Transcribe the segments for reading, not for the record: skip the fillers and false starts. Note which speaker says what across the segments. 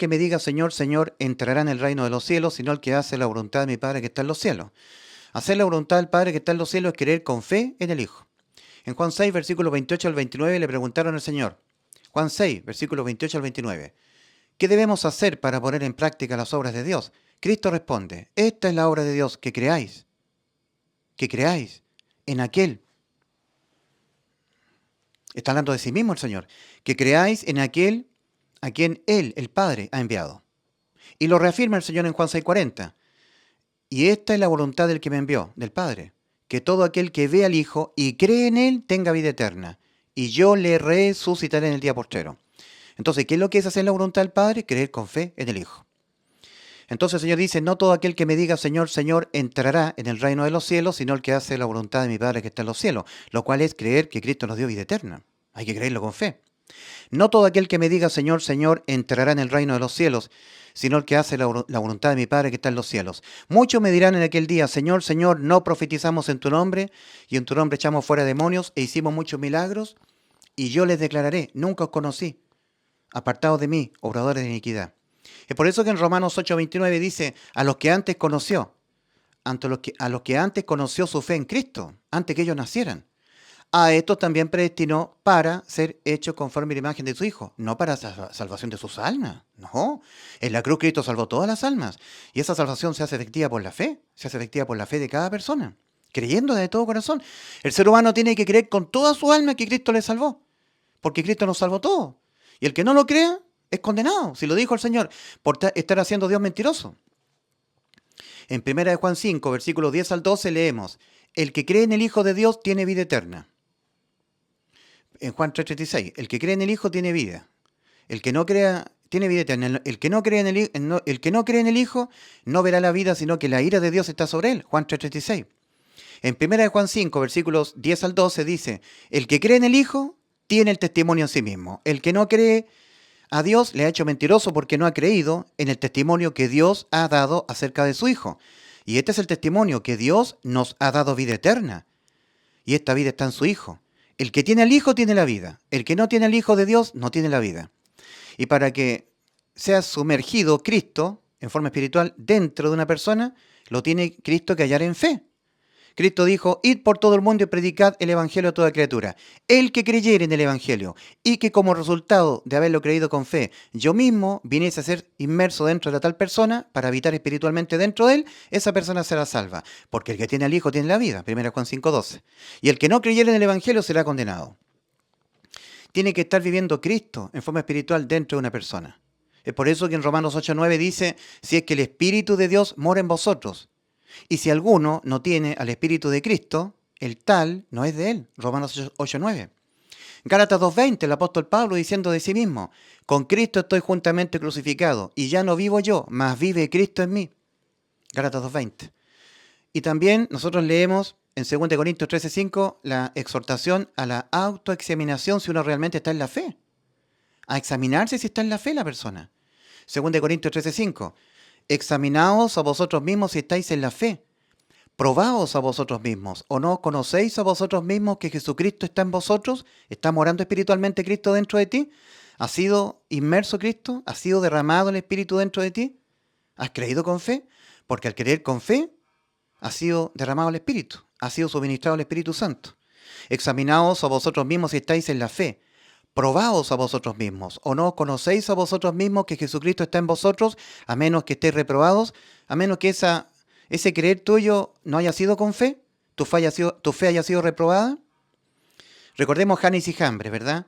Speaker 1: que me diga Señor, Señor, entrará en el reino de los cielos, sino el que hace la voluntad de mi Padre que está en los cielos. Hacer la voluntad del Padre que está en los cielos es creer con fe en el Hijo. En Juan 6, versículos 28 al 29, le preguntaron al Señor. Juan 6, versículos 28 al 29. ¿Qué debemos hacer para poner en práctica las obras de Dios? Cristo responde, esta es la obra de Dios, que creáis en aquel. Está hablando de sí mismo el Señor, que creáis en aquel a quien Él, el Padre, ha enviado. Y lo reafirma el Señor en Juan 6:40. Y esta es la voluntad del que me envió, del Padre, que todo aquel que ve al Hijo y cree en Él tenga vida eterna, y yo le resucitaré en el día postrero. Entonces, ¿qué es lo que es hacer la voluntad del Padre? Creer con fe en el Hijo. Entonces el Señor dice, no todo aquel que me diga Señor, Señor, entrará en el reino de los cielos, sino el que hace la voluntad de mi Padre que está en los cielos, lo cual es creer que Cristo nos dio vida eterna. Hay que creerlo con fe. No todo aquel que me diga Señor, Señor, entrará en el reino de los cielos, sino el que hace la voluntad de mi Padre que está en los cielos. Muchos me dirán en aquel día, Señor, Señor, no profetizamos en tu nombre, y en tu nombre echamos fuera demonios, e hicimos muchos milagros, y yo les declararé, nunca os conocí, apartados de mí, obradores de iniquidad. Es por eso que en Romanos 8:29 dice, a los que antes conoció, a los que antes conoció su fe en Cristo, antes que ellos nacieran. A estos también predestinó para ser hechos conforme a la imagen de su Hijo, no para salvación de sus almas, no. En la cruz Cristo salvó todas las almas, y esa salvación se hace efectiva por la fe, se hace efectiva por la fe de cada persona, creyendo de todo corazón. El ser humano tiene que creer con toda su alma que Cristo le salvó, porque Cristo nos salvó todo. Y el que no lo crea es condenado, si lo dijo el Señor, por estar haciendo Dios mentiroso. En 1 Juan 5, versículos 10 al 12 leemos, el que cree en el Hijo de Dios tiene vida eterna. En Juan 3:36, el que cree en el Hijo tiene vida. El que no crea tiene vida eterna. El que no cree en el Hijo no verá la vida, sino que la ira de Dios está sobre él. Juan 3:36. En 1 Juan 5, versículos 10 al 12 dice, el que cree en el Hijo tiene el testimonio en sí mismo. El que no cree a Dios le ha hecho mentiroso porque no ha creído en el testimonio que Dios ha dado acerca de su Hijo. Y este es el testimonio, que Dios nos ha dado vida eterna. Y esta vida está en su Hijo. El que tiene al Hijo tiene la vida. El que no tiene al Hijo de Dios no tiene la vida. Y para que sea sumergido Cristo en forma espiritual dentro de una persona, lo tiene Cristo que hallar en fe. Cristo dijo, id por todo el mundo y predicad el Evangelio a toda criatura. El que creyere en el Evangelio y que como resultado de haberlo creído con fe, yo mismo viniese a ser inmerso dentro de la tal persona para habitar espiritualmente dentro de él, esa persona será salva. Porque el que tiene al Hijo tiene la vida. 1 Juan 5:12. Y el que no creyere en el Evangelio será condenado. Tiene que estar viviendo Cristo en forma espiritual dentro de una persona. Es por eso que en Romanos 8:9 dice, si es que el Espíritu de Dios mora en vosotros. Y si alguno no tiene al Espíritu de Cristo, el tal no es de él. Romanos 8:9. Gálatas 2:20, el apóstol Pablo diciendo de sí mismo, con Cristo estoy juntamente crucificado, y ya no vivo yo, mas vive Cristo en mí. Gálatas 2:20. Y también nosotros leemos en 2 Corintios 13:5 la exhortación a la autoexaminación si uno realmente está en la fe. A examinarse si está en la fe la persona. 2 Corintios 13:5. Examinaos a vosotros mismos si estáis en la fe. Probaos a vosotros mismos. ¿O no conocéis a vosotros mismos que Jesucristo está en vosotros? ¿Está morando espiritualmente Cristo dentro de ti? ¿Ha sido inmerso Cristo? ¿Ha sido derramado el Espíritu dentro de ti? ¿Has creído con fe? Porque al creer con fe, ha sido derramado el Espíritu. Ha sido suministrado el Espíritu Santo. Examinaos a vosotros mismos si estáis en la fe. Probaos a vosotros mismos, ¿o no conocéis a vosotros mismos que Jesucristo está en vosotros, a menos que estéis reprobados, a menos que ese creer tuyo no haya sido con fe, tu fe haya sido reprobada? Recordemos Janes y Jambres, ¿verdad?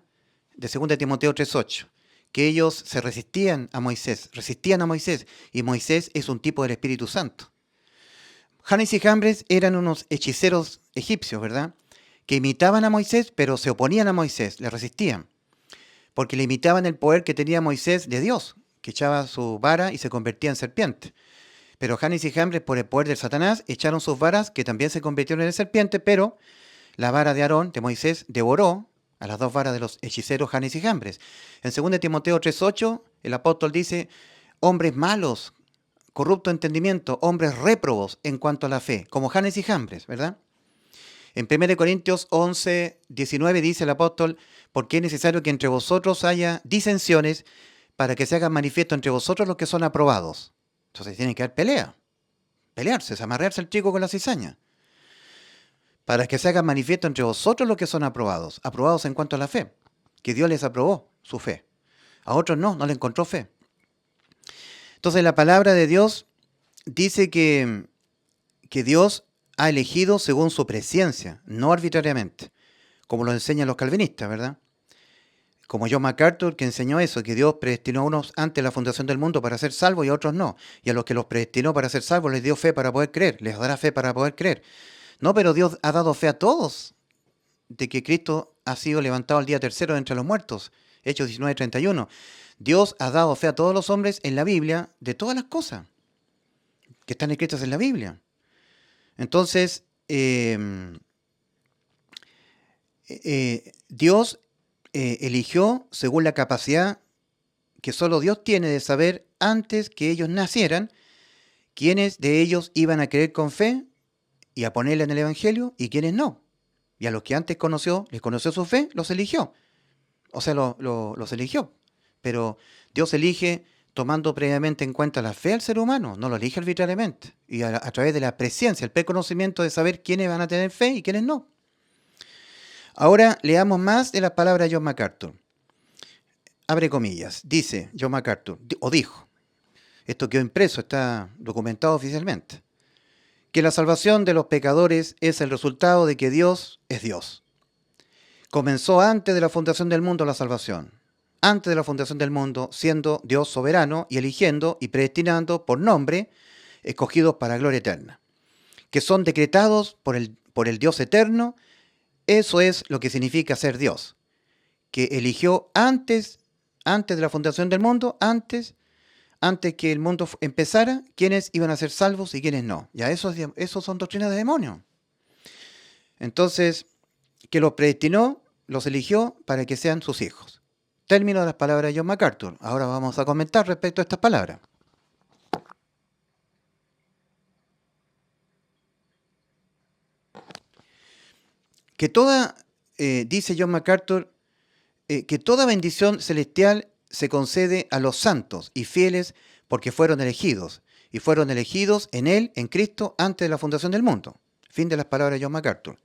Speaker 1: De 2 Timoteo 3:8, que ellos se resistían a Moisés, y Moisés es un tipo del Espíritu Santo. Janes y Jambres eran unos hechiceros egipcios, ¿verdad? Que imitaban a Moisés, pero se oponían a Moisés, le resistían. Porque le imitaban el poder que tenía Moisés de Dios, que echaba su vara y se convertía en serpiente. Pero Janes y Jambres, por el poder de Satanás, echaron sus varas, que también se convirtieron en serpiente, pero la vara de Aarón, de Moisés, devoró a las dos varas de los hechiceros Janes y Jambres. En 2 Timoteo 3:8, el apóstol dice, hombres malos, corrupto entendimiento, hombres réprobos en cuanto a la fe, como Janes y Jambres, ¿verdad? En 1 Corintios 11:19 dice el apóstol, porque es necesario que entre vosotros haya disensiones, para que se hagan manifiesto entre vosotros los que son aprobados. Entonces tiene que haber pelea, pelearse, amarrearse el trigo con la cizaña. Para que se hagan manifiesto entre vosotros los que son aprobados. Aprobados en cuanto a la fe, que Dios les aprobó su fe. A otros no le encontró fe. Entonces la palabra de Dios dice que Dios ha elegido según su presciencia, no arbitrariamente, como lo enseñan los calvinistas, ¿verdad? Como John MacArthur, que enseñó eso, que Dios predestinó a unos antes de la fundación del mundo para ser salvos y a otros no. Y a los que los predestinó para ser salvos les dio fe para poder creer, les dará fe para poder creer. No, pero Dios ha dado fe a todos de que Cristo ha sido levantado al día tercero de entre los muertos. Hechos 19:31. Dios ha dado fe a todos los hombres en la Biblia de todas las cosas que están escritas en la Biblia. Entonces, Dios eligió según la capacidad que solo Dios tiene de saber antes que ellos nacieran quiénes de ellos iban a creer con fe y a ponerle en el Evangelio y quiénes no. Y a los que antes conoció, les conoció su fe, los eligió. O sea, los eligió. Pero Dios elige tomando previamente en cuenta la fe al ser humano, no lo elige arbitrariamente. Y a través de la presciencia, el preconocimiento de saber quiénes van a tener fe y quiénes no. Ahora leamos más de las palabras de John MacArthur. Abre comillas. Dice John MacArthur, o dijo, esto quedó impreso, está documentado oficialmente, que la salvación de los pecadores es el resultado de que Dios es Dios. Comenzó antes de la fundación del mundo la salvación. Antes de la fundación del mundo, siendo Dios soberano y eligiendo y predestinando por nombre, escogidos para gloria eterna, que son decretados por el Dios eterno. Eso es lo que significa ser Dios, que eligió antes de la fundación del mundo, antes que el mundo empezara, quiénes iban a ser salvos y quiénes no. Ya eso son doctrinas de demonios. Entonces, que los predestinó, los eligió para que sean sus hijos. Término de las palabras de John MacArthur. Ahora vamos a comentar respecto a estas palabras. Que dice John MacArthur, que toda bendición celestial se concede a los santos y fieles porque fueron elegidos. Y fueron elegidos en Él, en Cristo, antes de la fundación del mundo. Fin de las palabras de John MacArthur.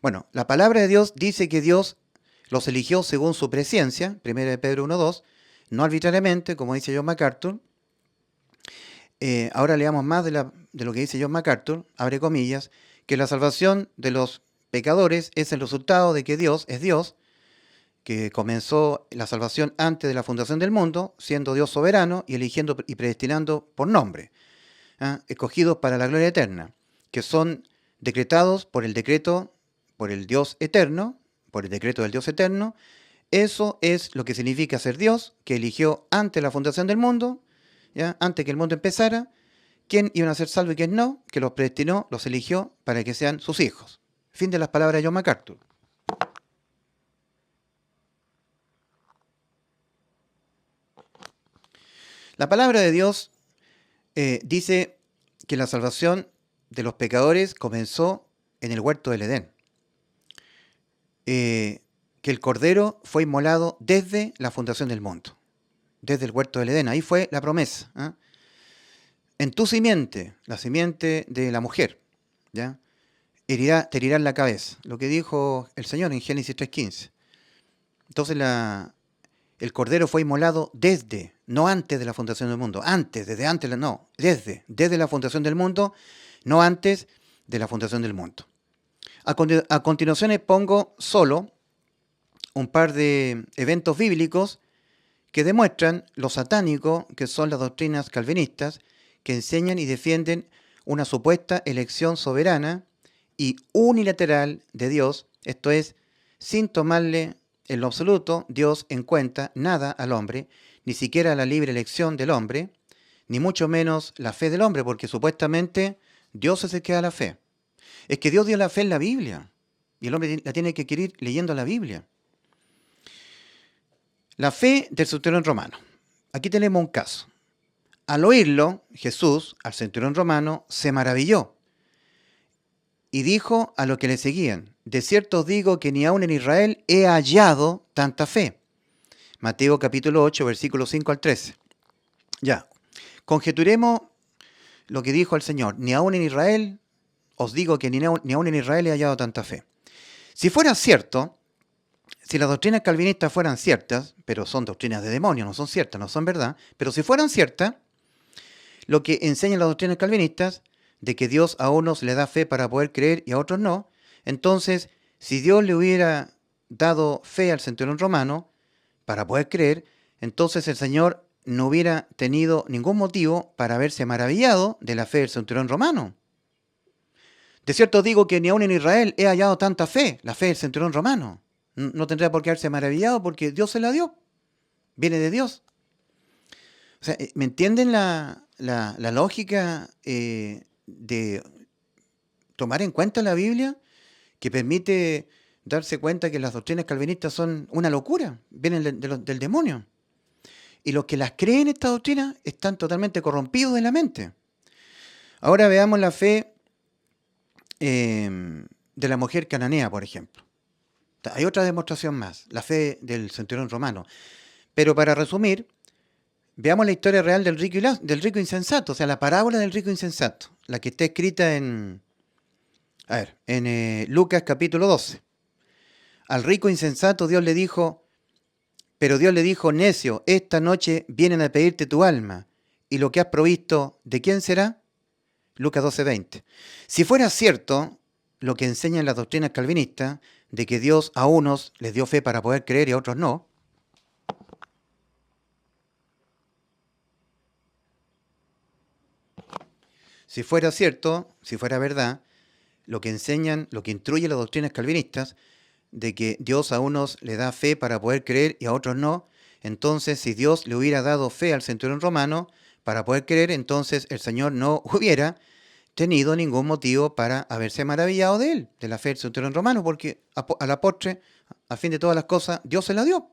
Speaker 1: Bueno, la palabra de Dios dice que Dios los eligió según su presciencia, 1 de Pedro 1:2, no arbitrariamente, como dice John MacArthur. Ahora leamos más de lo que dice John MacArthur, abre comillas, que la salvación de los pecadores es el resultado de que Dios es Dios, que comenzó la salvación antes de la fundación del mundo, siendo Dios soberano y eligiendo y predestinando por nombre, escogidos para la gloria eterna, que son decretados por el decreto, por el Dios eterno, por el decreto del Dios eterno. Eso es lo que significa ser Dios, que eligió antes de la fundación del mundo, ¿ya? Antes que el mundo empezara, quién iban a ser salvos y quién no, que los predestinó, los eligió para que sean sus hijos. Fin de las palabras de John MacArthur. La palabra de Dios dice que la salvación de los pecadores comenzó en el huerto del Edén. Que el Cordero fue inmolado desde la fundación del mundo, desde el huerto del Edén. Ahí fue la promesa. En tu simiente, la simiente de la mujer, ¿ya? Te herirán la cabeza. Lo que dijo el Señor en Génesis 3:15. Entonces el Cordero fue inmolado desde, no antes de la fundación del mundo. Desde la fundación del mundo, no antes de la fundación del mundo. A continuación expongo solo un par de eventos bíblicos que demuestran lo satánico que son las doctrinas calvinistas que enseñan y defienden una supuesta elección soberana y unilateral de Dios, esto es, sin tomarle en lo absoluto Dios en cuenta nada al hombre, ni siquiera la libre elección del hombre, ni mucho menos la fe del hombre, porque supuestamente Dios es el que da la fe. Es que Dios dio la fe en la Biblia, y el hombre la tiene que adquirir leyendo la Biblia. La fe del centurión romano. Aquí tenemos un caso. Al oírlo, Jesús, al centurión romano, se maravilló y dijo a los que le seguían: de cierto os digo que ni aun en Israel he hallado tanta fe. Mateo capítulo 8, versículos 5 al 13. Ya, conjeturemos lo que dijo el Señor. Ni aún en Israel, os digo que ni aún en Israel he hallado tanta fe. Si fuera cierto, si las doctrinas calvinistas fueran ciertas, pero son doctrinas de demonios, no son ciertas, no son verdad, pero si fueran ciertas, lo que enseñan las doctrinas calvinistas, de que Dios a unos le da fe para poder creer y a otros no, entonces, si Dios le hubiera dado fe al centurión romano para poder creer, entonces el Señor no hubiera tenido ningún motivo para haberse maravillado de la fe del centurión romano. De cierto digo que ni aún en Israel he hallado tanta fe, la fe del centurión romano. No tendría por qué haberse maravillado porque Dios se la dio. Viene de Dios. O sea, ¿me entienden la lógica de tomar en cuenta la Biblia que permite darse cuenta que las doctrinas calvinistas son una locura, vienen del demonio? Y los que las creen estas doctrinas están totalmente corrompidos de la mente. Ahora veamos la fe de la mujer cananea, por ejemplo. Hay otra demostración más, la fe del centurión romano. Pero para resumir, veamos la historia real del rico insensato, o sea, la parábola del rico insensato, la que está escrita en Lucas capítulo 12. Al rico insensato Dios le dijo, necio, esta noche vienen a pedirte tu alma, y lo que has provisto, ¿de quién será? Lucas 12:20. Si fuera cierto lo que enseñan las doctrinas calvinistas, de que Dios a unos les dio fe para poder creer y a otros no, si fuera cierto, si fuera verdad, lo que enseñan, lo que instruye las doctrinas calvinistas, de que Dios a unos le da fe para poder creer y a otros no, entonces si Dios le hubiera dado fe al centurión romano para poder creer, entonces el Señor no hubiera tenido ningún motivo para haberse maravillado de él, de la fe del centurión romano, porque a la postre, a fin de todas las cosas, Dios se la dio.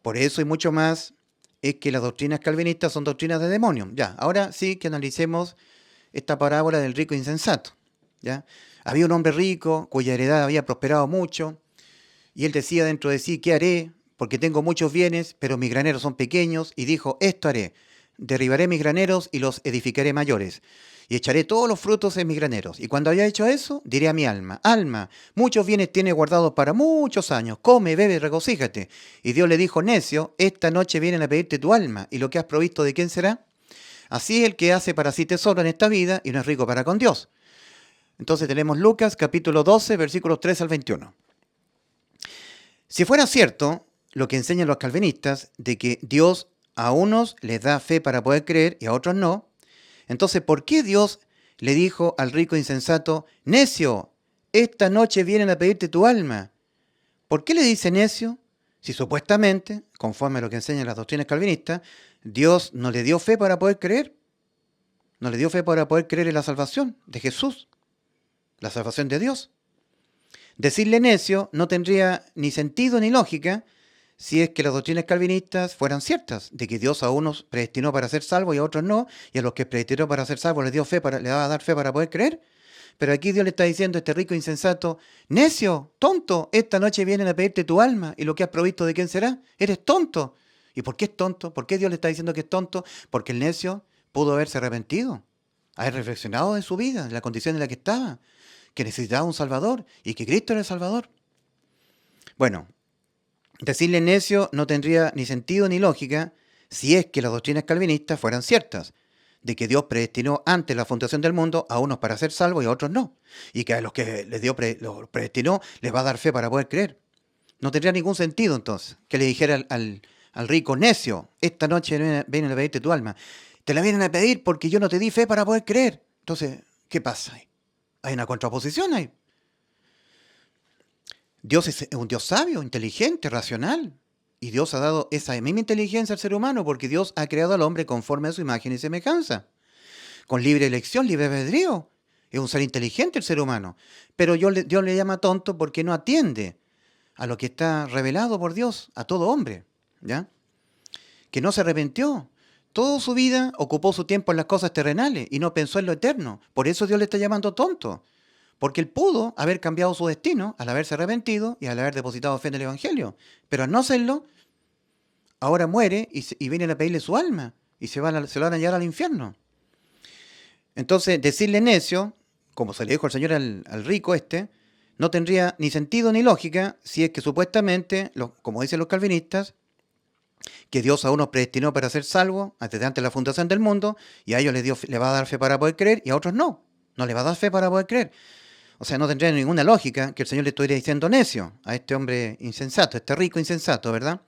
Speaker 1: Por eso y mucho más es que las doctrinas calvinistas son doctrinas de demonio. Ya, ahora sí que analicemos esta parábola del rico insensato. ¿Ya? Había un hombre rico cuya heredad había prosperado mucho y él decía dentro de sí, ¿qué haré? Porque tengo muchos bienes, pero mis graneros son pequeños, y dijo, esto haré, derribaré mis graneros y los edificaré mayores, y echaré todos los frutos en mis graneros. Y cuando haya hecho eso, diré a mi alma, alma, muchos bienes tienes guardados para muchos años, come, bebe, regocíjate. Y Dios le dijo, necio, esta noche vienen a pedirte tu alma, y lo que has provisto, ¿de quién será? Así es el que hace para sí tesoro en esta vida y no es rico para con Dios. Entonces tenemos Lucas capítulo 12, versículos 3 al 21. Si fuera cierto lo que enseñan los calvinistas, de que Dios a unos les da fe para poder creer y a otros no, entonces ¿por qué Dios le dijo al rico insensato, necio, esta noche vienen a pedirte tu alma? ¿Por qué le dice necio? Si supuestamente, conforme a lo que enseñan las doctrinas calvinistas, Dios no le dio fe para poder creer. No le dio fe para poder creer en la salvación de Jesús, la salvación de Dios. Decirle necio no tendría ni sentido ni lógica si es que las doctrinas calvinistas fueran ciertas, de que Dios a unos predestinó para ser salvos y a otros no, y a los que predestinó para ser salvos les va a dar fe para poder creer. Pero aquí Dios le está diciendo a este rico insensato, necio, tonto, esta noche vienen a pedirte tu alma, y lo que has provisto, ¿de quién será? Eres tonto. ¿Y por qué es tonto? ¿Por qué Dios le está diciendo que es tonto? Porque el necio pudo haberse arrepentido, haber reflexionado de su vida, de la condición en la que estaba, que necesitaba un Salvador y que Cristo era el Salvador. Bueno, decirle necio no tendría ni sentido ni lógica si es que las doctrinas calvinistas fueran ciertas, de que Dios predestinó antes la fundación del mundo a unos para ser salvos y a otros no, y que a los que los predestinó les va a dar fe para poder creer. No tendría ningún sentido entonces que le dijera al rico, necio, esta noche vienen a pedirte tu alma. Te la vienen a pedir porque yo no te di fe para poder creer. Entonces, ¿qué pasa ahí? Hay una contraposición ahí. Dios es un Dios sabio, inteligente, racional. Y Dios ha dado esa misma inteligencia al ser humano porque Dios ha creado al hombre conforme a su imagen y semejanza. Con libre elección, libre albedrío. Es un ser inteligente el ser humano. Pero Dios le llama tonto porque no atiende a lo que está revelado por Dios a todo hombre. ¿Ya? Que no se arrepintió. Toda su vida ocupó su tiempo en las cosas terrenales y no pensó en lo eterno. Por eso Dios le está llamando tonto. Porque él pudo haber cambiado su destino al haberse arrepentido y al haber depositado fe en el Evangelio. Pero al no hacerlo, ahora muere y vienen a pedirle su alma y se lo van a llevar al infierno. Entonces, decirle necio, como se le dijo el Señor al rico no tendría ni sentido ni lógica si es que supuestamente, como dicen los calvinistas, que Dios a unos predestinó para ser salvos desde antes de la fundación del mundo, y a ellos le va a dar fe para poder creer, y a otros no. No le va a dar fe para poder creer. O sea, no tendría ninguna lógica que el Señor le estuviera diciendo necio a este hombre insensato, a este rico insensato, ¿verdad?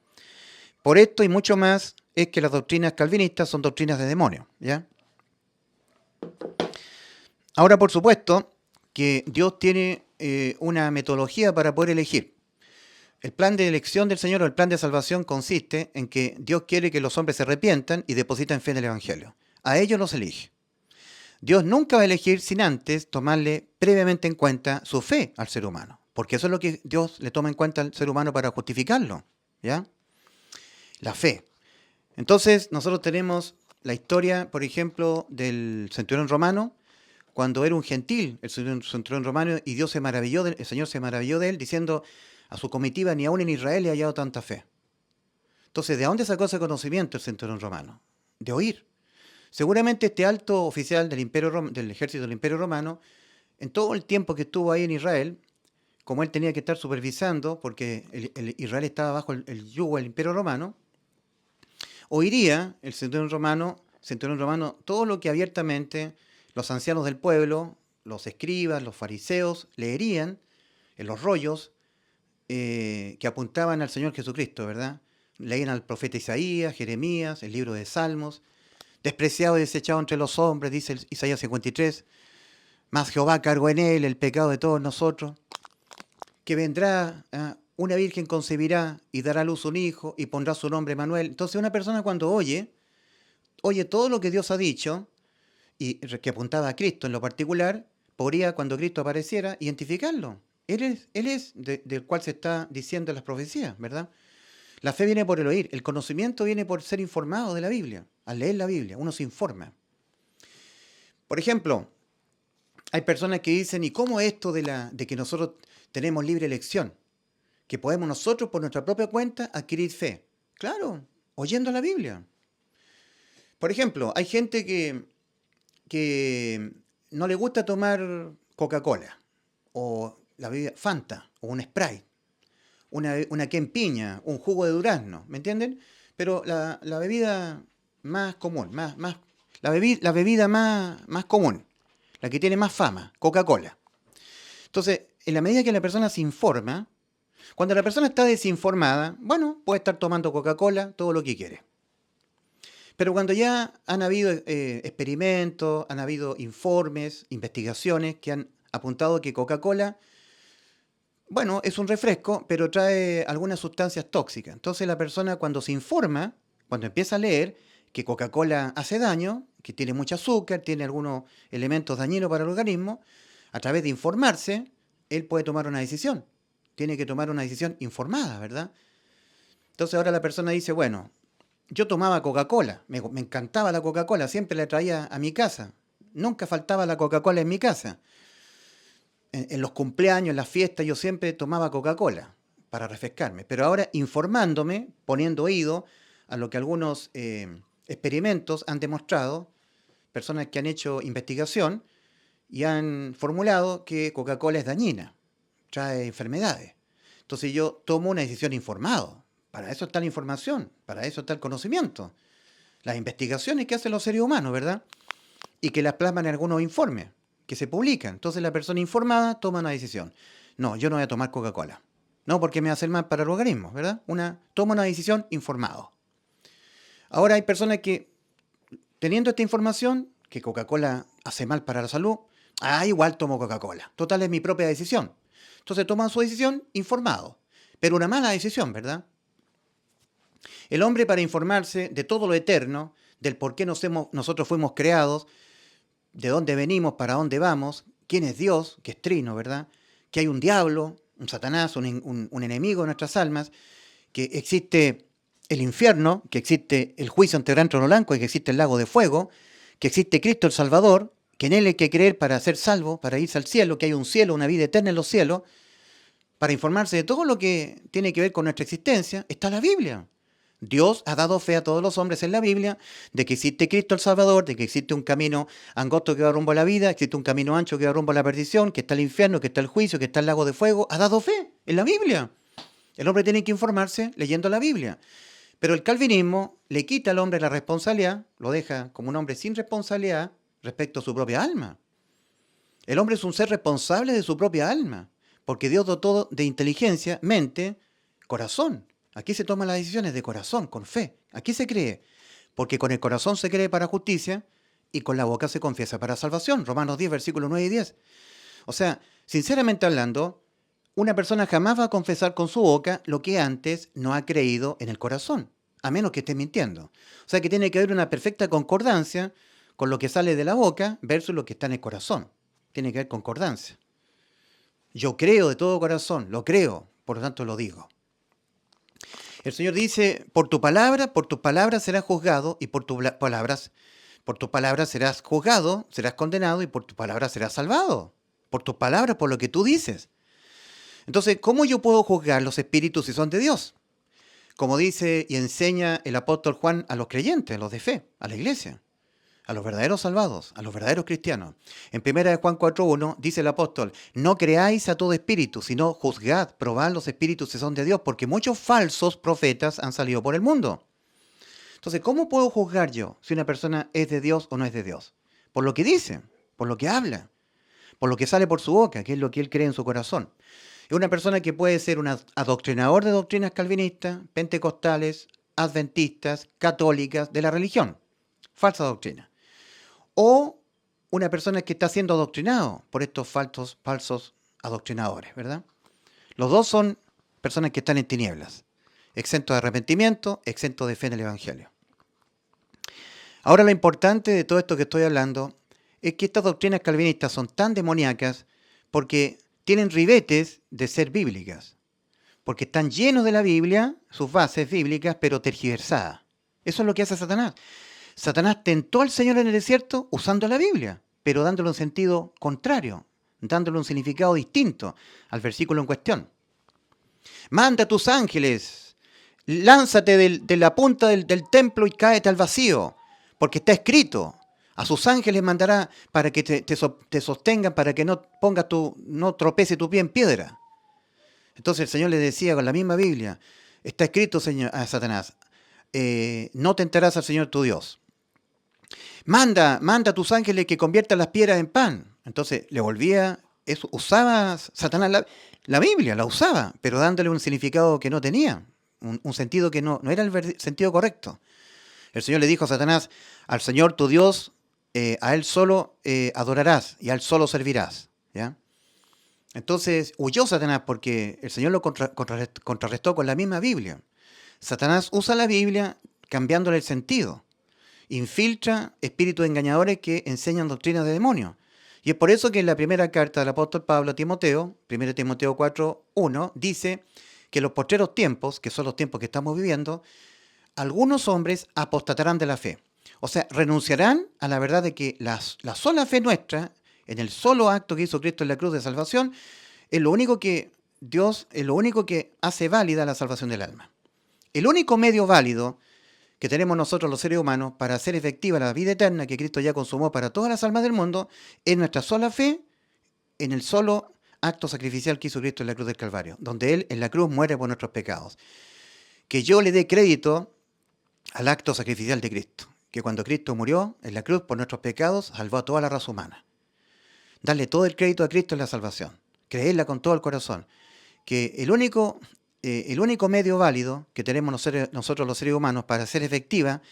Speaker 1: Por esto y mucho más es que las doctrinas calvinistas son doctrinas de demonio, ¿ya? Ahora, por supuesto, que Dios tiene una metodología para poder elegir. El plan de elección del Señor o el plan de salvación consiste en que Dios quiere que los hombres se arrepientan y depositen fe en el Evangelio. A ellos los elige. Dios nunca va a elegir sin antes tomarle previamente en cuenta su fe al ser humano, porque eso es lo que Dios le toma en cuenta al ser humano para justificarlo, ¿ya? La fe. Entonces, nosotros tenemos la historia, por ejemplo, del centurión romano, cuando era un gentil, el centurión romano, y el Señor se maravilló de él, diciendo a su comitiva, ni aún en Israel he hallado tanta fe. Entonces, ¿de dónde sacó ese conocimiento el centurión romano? De oír. Seguramente este alto oficial del ejército del Imperio Romano, en todo el tiempo que estuvo ahí en Israel, como él tenía que estar supervisando, porque Israel estaba bajo el yugo del Imperio Romano, oiría el centurión romano, todo lo que abiertamente los ancianos del pueblo, los escribas, los fariseos, leerían en los rollos que apuntaban al Señor Jesucristo, ¿verdad? Leían al profeta Isaías, Jeremías, el libro de Salmos. Despreciado y desechado entre los hombres, dice Isaías 53, mas Jehová cargó en él el pecado de todos nosotros, que vendrá, una virgen concebirá y dará a luz un hijo y pondrá su nombre Manuel. Entonces una persona cuando oye todo lo que Dios ha dicho, y que apuntaba a Cristo en lo particular, podría, cuando Cristo apareciera, identificarlo. Él es del cual se está diciendo las profecías, ¿verdad? La fe viene por el oír, el conocimiento viene por ser informado de la Biblia. Al leer la Biblia, uno se informa. Por ejemplo, hay personas que dicen, ¿y cómo esto de que nosotros tenemos libre elección? Que podemos nosotros, por nuestra propia cuenta, adquirir fe. Claro, oyendo la Biblia. Por ejemplo, hay gente que no le gusta tomar Coca-Cola, o la bebida Fanta, o un Sprite, una piña, un jugo de durazno, ¿me entienden? Pero la bebida más común, la bebida más común, la que tiene más fama, Coca-Cola. Entonces, en la medida que la persona se informa, cuando la persona está desinformada, bueno, puede estar tomando Coca-Cola todo lo que quiere. Pero cuando ya han habido experimentos, han habido informes, investigaciones que han apuntado que Coca-Cola, bueno, es un refresco, pero trae algunas sustancias tóxicas. Entonces la persona cuando se informa, cuando empieza a leer que Coca-Cola hace daño, que tiene mucho azúcar, tiene algunos elementos dañinos para el organismo, a través de informarse, él puede tomar una decisión. Tiene que tomar una decisión informada, ¿verdad? Entonces ahora la persona dice, bueno, yo tomaba Coca-Cola, me encantaba la Coca-Cola, siempre la traía a mi casa. Nunca faltaba la Coca-Cola en mi casa. En los cumpleaños, en las fiestas, yo siempre tomaba Coca-Cola para refrescarme. Pero ahora informándome, poniendo oído a lo que algunos experimentos han demostrado, personas que han hecho investigación y han formulado que Coca-Cola es dañina, trae enfermedades. Entonces yo tomo una decisión informado. Para eso está la información, para eso está el conocimiento. Las investigaciones que hacen los seres humanos, ¿verdad? Y que las plasman en algunos informes que se publican. Entonces la persona informada toma una decisión. No, yo no voy a tomar Coca-Cola. No, porque me va a hacer mal para el organismo, ¿verdad? Toma una decisión informado. Ahora hay personas que, teniendo esta información, que Coca-Cola hace mal para la salud, igual tomo Coca-Cola. Total, es mi propia decisión. Entonces toman su decisión informado. Pero una mala decisión, ¿verdad? El hombre, para informarse de todo lo eterno, del por qué nosotros fuimos creados, de dónde venimos, para dónde vamos, quién es Dios, que es trino, ¿verdad? Que hay un diablo, un Satanás, un enemigo de nuestras almas, que existe el infierno, que existe el juicio ante el gran trono blanco y que existe el lago de fuego, que existe Cristo el Salvador, que en Él hay que creer para ser salvo, para irse al cielo, que hay un cielo, una vida eterna en los cielos. Para informarse de todo lo que tiene que ver con nuestra existencia, está la Biblia. Dios ha dado fe a todos los hombres en la Biblia de que existe Cristo el Salvador, de que existe un camino angosto que va rumbo a la vida, existe un camino ancho que va rumbo a la perdición, que está el infierno, que está el juicio, que está el lago de fuego. Ha dado fe en la Biblia. El hombre tiene que informarse leyendo la Biblia. Pero el calvinismo le quita al hombre la responsabilidad, lo deja como un hombre sin responsabilidad respecto a su propia alma. El hombre es un ser responsable de su propia alma, porque Dios dotó de inteligencia, mente, corazón. Aquí se toman las decisiones de corazón, con fe. Aquí se cree, porque con el corazón se cree para justicia y con la boca se confiesa para salvación. Romanos 10, versículos 9 y 10. O sea, sinceramente hablando, una persona jamás va a confesar con su boca lo que antes no ha creído en el corazón, a menos que esté mintiendo. O sea que tiene que haber una perfecta concordancia con lo que sale de la boca versus lo que está en el corazón. Tiene que haber concordancia. Yo creo de todo corazón, lo creo, por lo tanto lo digo. El Señor dice, por tus palabras serás juzgado y por tus palabras serás juzgado, serás condenado y por tus palabras serás salvado. Por tus palabras, por lo que tú dices. Entonces, ¿cómo yo puedo juzgar los espíritus si son de Dios? Como dice y enseña el apóstol Juan a los creyentes, a los de fe, a la iglesia, a los verdaderos salvados, a los verdaderos cristianos. En 1 Juan 4:1 dice el apóstol, no creáis a todo espíritu, sino juzgad, probad los espíritus si son de Dios, porque muchos falsos profetas han salido por el mundo. Entonces, ¿cómo puedo juzgar yo si una persona es de Dios o no es de Dios? Por lo que dice, por lo que habla, por lo que sale por su boca, que es lo que él cree en su corazón. Es una persona que puede ser un adoctrinador de doctrinas calvinistas, pentecostales, adventistas, católicas, de la religión. Falsa doctrina. O una persona que está siendo adoctrinado por estos falsos adoctrinadores, ¿verdad? Los dos son personas que están en tinieblas, exentos de arrepentimiento, exentos de fe en el Evangelio. Ahora lo importante de todo esto que estoy hablando es que estas doctrinas calvinistas son tan demoníacas porque tienen ribetes de ser bíblicas, porque están llenos de la Biblia, sus bases bíblicas, pero tergiversadas. Eso es lo que hace Satanás. Satanás tentó al Señor en el desierto usando la Biblia, pero dándole un sentido contrario, dándole un significado distinto al versículo en cuestión. Manda a tus ángeles, lánzate de la punta del templo y cáete al vacío, porque está escrito, a sus ángeles mandará para que te sostengan, para que no tropece tu pie en piedra. Entonces el Señor le decía con la misma Biblia, está escrito, Señor, a Satanás, no tentarás al Señor tu Dios. Manda a tus ángeles que conviertan las piedras en pan. Entonces le volvía, usaba Satanás la Biblia, la usaba, pero dándole un significado que no tenía, un sentido que no era el sentido correcto. El Señor le dijo a Satanás, al Señor tu Dios, a Él solo adorarás y a Él solo servirás. ¿Ya? Entonces huyó Satanás porque el Señor lo contrarrestó con la misma Biblia. Satanás usa la Biblia cambiándole el sentido. Infiltra espíritus engañadores que enseñan doctrinas de demonios. Y es por eso que en la primera carta del apóstol Pablo a Timoteo, 1 Timoteo 4:1, dice que en los postreros tiempos, que son los tiempos que estamos viviendo, algunos hombres apostatarán de la fe. O sea, renunciarán a la verdad de que la sola fe nuestra, en el solo acto que hizo Cristo en la cruz de salvación, es lo único que hace válida la salvación del alma. El único medio válido que tenemos nosotros los seres humanos para hacer efectiva la vida eterna que Cristo ya consumó para todas las almas del mundo es nuestra sola fe en el solo acto sacrificial que hizo Cristo en la cruz del Calvario, donde Él en la cruz muere por nuestros pecados. Que yo le dé crédito al acto sacrificial de Cristo, que cuando Cristo murió en la cruz por nuestros pecados, salvó a toda la raza humana. Darle todo el crédito a Cristo en la salvación, creerla con todo el corazón, que el único medio válido que tenemos nosotros los seres humanos para hacer efectiva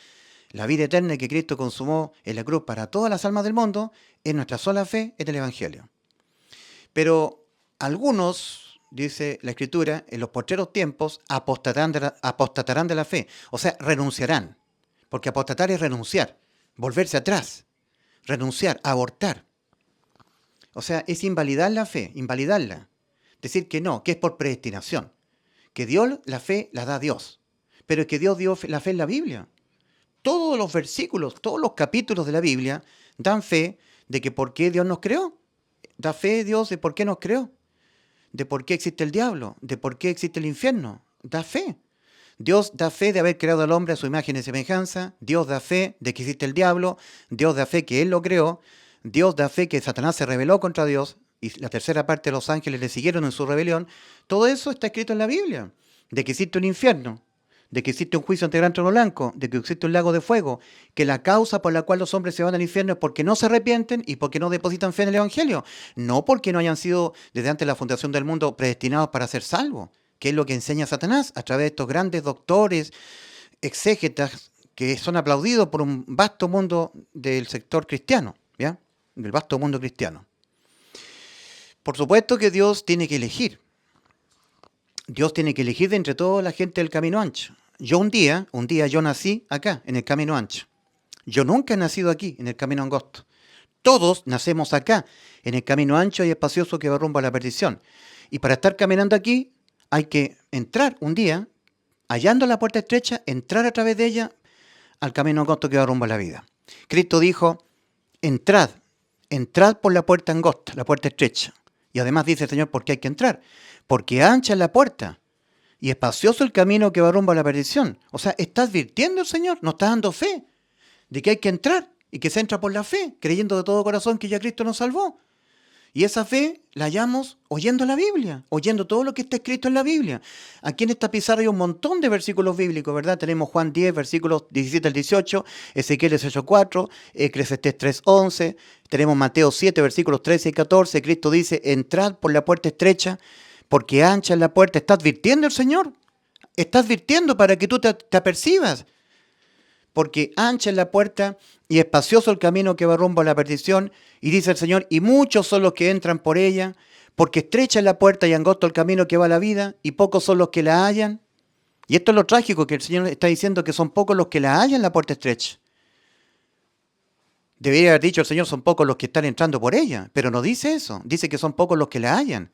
Speaker 1: la vida eterna que Cristo consumó en la cruz para todas las almas del mundo es nuestra sola fe en el Evangelio. Pero algunos, dice la Escritura, en los postreros tiempos apostatarán de la fe, o sea, renunciarán, porque apostatar es renunciar, volverse atrás, renunciar, abortar. O sea, es invalidar la fe, invalidarla, decir que no, que es por predestinación. Que Dios, la fe la da Dios, pero es que Dios dio la fe en la Biblia. Todos los versículos, todos los capítulos de la Biblia dan fe de que por qué Dios nos creó. Da fe Dios de por qué nos creó, de por qué existe el diablo, de por qué existe el infierno. Da fe Dios da fe de haber creado al hombre a su imagen y semejanza. Dios da fe de que existe el diablo. Dios da fe que Él lo creó. Dios da fe que Satanás se rebeló contra Dios y la tercera parte de los ángeles le siguieron en su rebelión. Todo eso está escrito en la Biblia. De que existe un infierno, de que existe un juicio ante el gran trono blanco, de que existe un lago de fuego, que la causa por la cual los hombres se van al infierno es porque no se arrepienten y porque no depositan fe en el Evangelio. No porque no hayan sido desde antes de la fundación del mundo predestinados para ser salvos, que es lo que enseña Satanás a través de estos grandes doctores, exégetas, que son aplaudidos por un vasto mundo del sector cristiano, ¿ya? Del vasto mundo cristiano. Por supuesto que Dios tiene que elegir. Dios tiene que elegir de entre toda la gente del camino ancho. Yo un día yo nací acá, en el camino ancho. Yo nunca he nacido aquí, en el camino angosto. Todos nacemos acá, en el camino ancho y espacioso que va rumbo a la perdición. Y para estar caminando aquí, hay que entrar un día, hallando la puerta estrecha, entrar a través de ella al camino angosto que va rumbo a la vida. Cristo dijo, entrad por la puerta angosta, la puerta estrecha. Y además dice el Señor, ¿por qué hay que entrar? Porque ancha es la puerta y espacioso el camino que va rumbo a la perdición. O sea, está advirtiendo el Señor, nos está dando fe de que hay que entrar y que se entra por la fe, creyendo de todo corazón que ya Cristo nos salvó. Y esa fe la hallamos oyendo la Biblia, oyendo todo lo que está escrito en la Biblia. Aquí en esta pizarra hay un montón de versículos bíblicos, ¿verdad? Tenemos Juan 10, versículos 17 al 18, Ezequiel 18:4, Eclesiastés 3:11, tenemos Mateo 7, versículos 13 y 14. Cristo dice, entrad por la puerta estrecha, porque ancha es la puerta. Está advirtiendo el Señor, está advirtiendo para que tú te apercibas. Porque ancha es la puerta y espacioso el camino que va rumbo a la perdición. Y dice el Señor, y muchos son los que entran por ella, porque estrecha es la puerta y angosto el camino que va a la vida, y pocos son los que la hallan. Y esto es lo trágico, que el Señor está diciendo que son pocos los que la hallan la puerta estrecha. Debería haber dicho el Señor, son pocos los que están entrando por ella, pero no dice eso, dice que son pocos los que la hallan.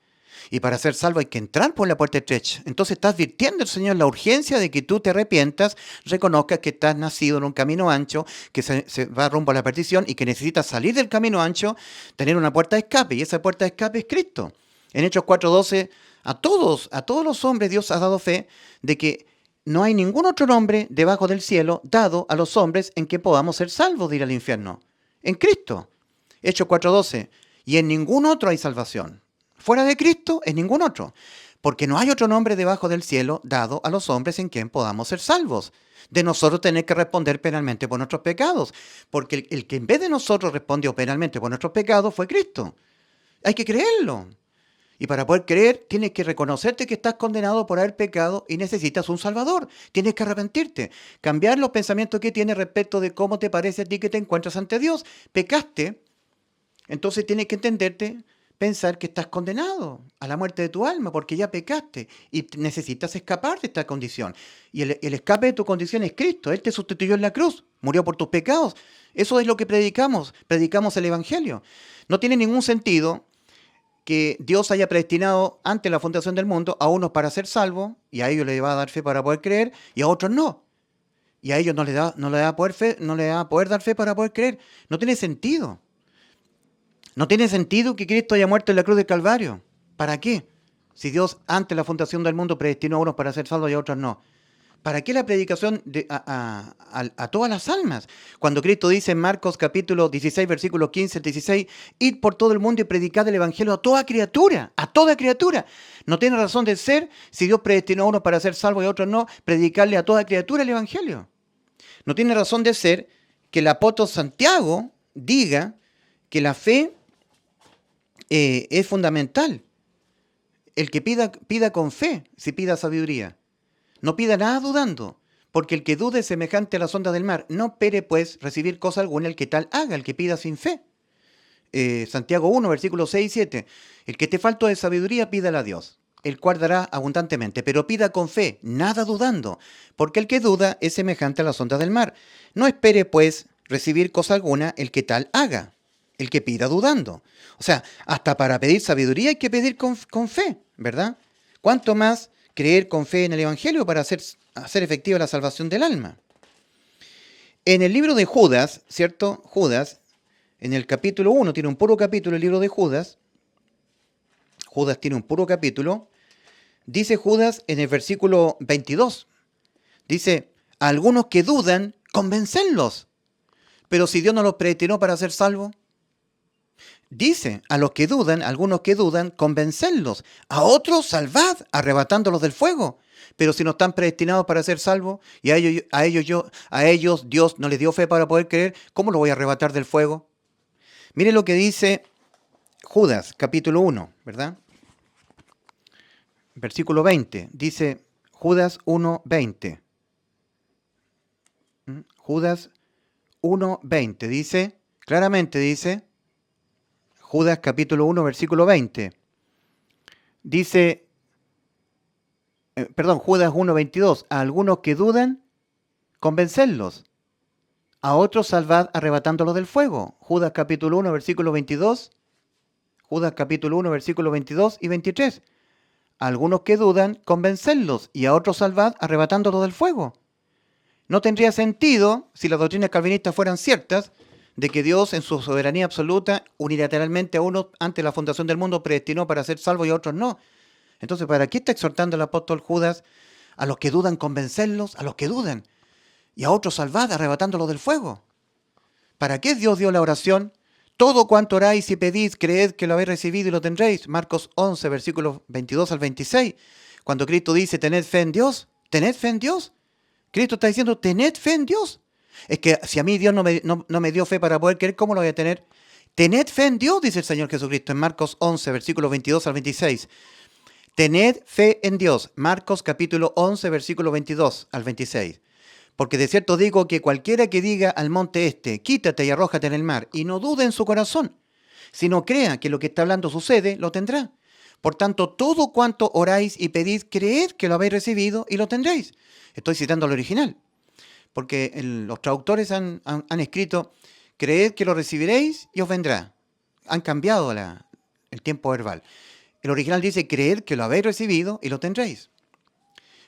Speaker 1: Y para ser salvo hay que entrar por la puerta estrecha. Entonces está advirtiendo el Señor la urgencia de que tú te arrepientas, reconozcas que estás nacido en un camino ancho, que se va rumbo a la perdición y que necesitas salir del camino ancho, tener una puerta de escape. Y esa puerta de escape es Cristo. En Hechos 4:12, a todos los hombres Dios ha dado fe de que no hay ningún otro nombre debajo del cielo dado a los hombres en que podamos ser salvos de ir al infierno. En Cristo. Hechos 4:12. Y en ningún otro hay salvación. Fuera de Cristo, en ningún otro. Porque no hay otro nombre debajo del cielo dado a los hombres en quien podamos ser salvos. De nosotros tener que responder penalmente por nuestros pecados. Porque el que en vez de nosotros respondió penalmente por nuestros pecados fue Cristo. Hay que creerlo. Y para poder creer, tienes que reconocerte que estás condenado por haber pecado y necesitas un Salvador. Tienes que arrepentirte. Cambiar los pensamientos que tienes respecto de cómo te parece a ti que te encuentras ante Dios. Pecaste, entonces tienes que entenderte, pensar que estás condenado a la muerte de tu alma porque ya pecaste y necesitas escapar de esta condición. Y el escape de tu condición es Cristo. Él te sustituyó en la cruz, murió por tus pecados. Eso es lo que predicamos el Evangelio. No tiene ningún sentido que Dios haya predestinado antes de la fundación del mundo a unos para ser salvos y a ellos les va a dar fe para poder creer y a otros no. Y a ellos no les va a poder dar fe para poder creer. No tiene sentido. No tiene sentido que Cristo haya muerto en la cruz del Calvario. ¿Para qué? Si Dios antes de la fundación del mundo predestinó a unos para ser salvos y a otros no. ¿Para qué la predicación a todas las almas? Cuando Cristo dice en Marcos capítulo 16, versículos 15 al 16, id por todo el mundo y predicad el Evangelio a toda criatura, a toda criatura. No tiene razón de ser, si Dios predestinó a unos para ser salvos y a otros no, predicarle a toda criatura el Evangelio. No tiene razón de ser que el apóstol Santiago diga que la fe es fundamental. El que pida con fe, si pida sabiduría. No pida nada dudando, porque el que dude es semejante a las ondas del mar. No espere, pues, recibir cosa alguna el que tal haga, el que pida sin fe. Santiago 1, versículos 6 y 7. El que te falto de sabiduría, pídala a Dios, el cual dará abundantemente, pero pida con fe, nada dudando, porque el que duda es semejante a las ondas del mar. No espere, pues, recibir cosa alguna el que tal haga, el que pida dudando. O sea, hasta para pedir sabiduría hay que pedir con fe, ¿verdad? ¿Cuánto más creer con fe en el Evangelio para hacer efectiva la salvación del alma? En el libro de Judas, ¿cierto? Judas, en el capítulo 1, tiene un puro capítulo el libro de Judas. Judas tiene un puro capítulo. Dice Judas en el versículo 22, Dice, a algunos que dudan, convencerlos. Pero si Dios no los predestinó para ser salvos, dice, a los que dudan, a algunos que dudan, convencerlos. A otros salvad, arrebatándolos del fuego. Pero si no están predestinados para ser salvos y a ellos Dios no les dio fe para poder creer, ¿cómo lo voy a arrebatar del fuego? Mire lo que dice Judas, capítulo 1, ¿verdad? Versículo 20. Dice Judas 1:20. Judas 1:20. Dice, claramente dice, Judas capítulo 1, versículo 20. Dice, Judas 1:22. A algunos que dudan, convencerlos. A otros salvad arrebatándolos del fuego. Judas capítulo 1, versículo 22. Judas capítulo 1, versículo 22 y 23. A algunos que dudan, convencerlos. Y a otros salvad arrebatándolos del fuego. No tendría sentido, si las doctrinas calvinistas fueran ciertas, de que Dios en su soberanía absoluta, unilateralmente a unos antes de la fundación del mundo predestinó para ser salvos y a otros no. Entonces, ¿para qué está exhortando el apóstol Judas a los que dudan convencerlos? A los que dudan. Y a otros salvad arrebatándolos del fuego. ¿Para qué Dios dio la oración? Todo cuanto oráis y pedís, creed que lo habéis recibido y lo tendréis. Marcos 11, versículos 22 al 26. Cuando Cristo dice, tened fe en Dios. Tened fe en Dios. Cristo está diciendo, tened fe en Dios. Es que si a mí Dios no me dio fe para poder creer, ¿cómo lo voy a tener? Tened fe en Dios, dice el Señor Jesucristo en Marcos 11, versículos 22 al 26. Tened fe en Dios. Marcos capítulo 11, versículo 22 al 26. Porque de cierto digo que cualquiera que diga al monte este, quítate y arrójate en el mar, y no dude en su corazón, sino crea que lo que está hablando sucede, lo tendrá. Por tanto, todo cuanto oráis y pedís, creed que lo habéis recibido y lo tendréis. Estoy citando al original, porque los traductores han escrito, creed que lo recibiréis y os vendrá. Han cambiado el tiempo verbal. El original dice, creed que lo habéis recibido y lo tendréis.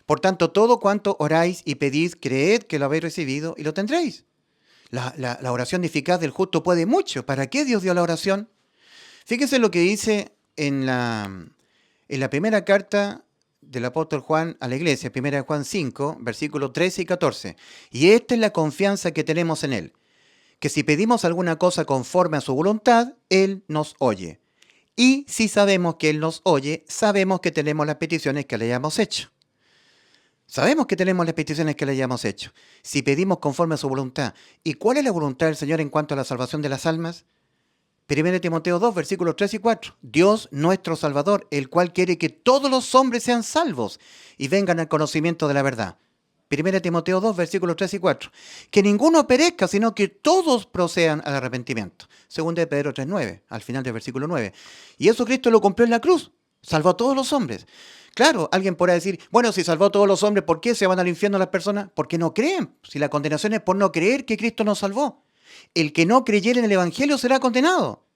Speaker 1: Por tanto, todo cuanto oráis y pedís, creed que lo habéis recibido y lo tendréis. La oración eficaz del justo puede mucho. ¿Para qué Dios dio la oración? Fíjense lo que dice en la primera carta del apóstol Juan a la iglesia, 1 Juan 5, versículos 13 y 14. Y esta es la confianza que tenemos en Él, que si pedimos alguna cosa conforme a su voluntad, Él nos oye. Y si sabemos que Él nos oye, sabemos que tenemos las peticiones que le hayamos hecho. Sabemos que tenemos las peticiones que le hayamos hecho. Si pedimos conforme a su voluntad. ¿Y cuál es la voluntad del Señor en cuanto a la salvación de las almas? 1 Timoteo 2, versículos 3 y 4. Dios nuestro Salvador, el cual quiere que todos los hombres sean salvos y vengan al conocimiento de la verdad. 1 Timoteo 2, versículos 3 y 4. Que ninguno perezca, sino que todos procedan al arrepentimiento. 2 Pedro 3, 9, al final del versículo 9. Y eso Cristo lo cumplió en la cruz. Salvó a todos los hombres. Claro, alguien podrá decir, bueno, si salvó a todos los hombres, ¿por qué se van al infierno las personas? Porque no creen. Si la condenación es por no creer que Cristo nos salvó. El que no creyere en el Evangelio será condenado.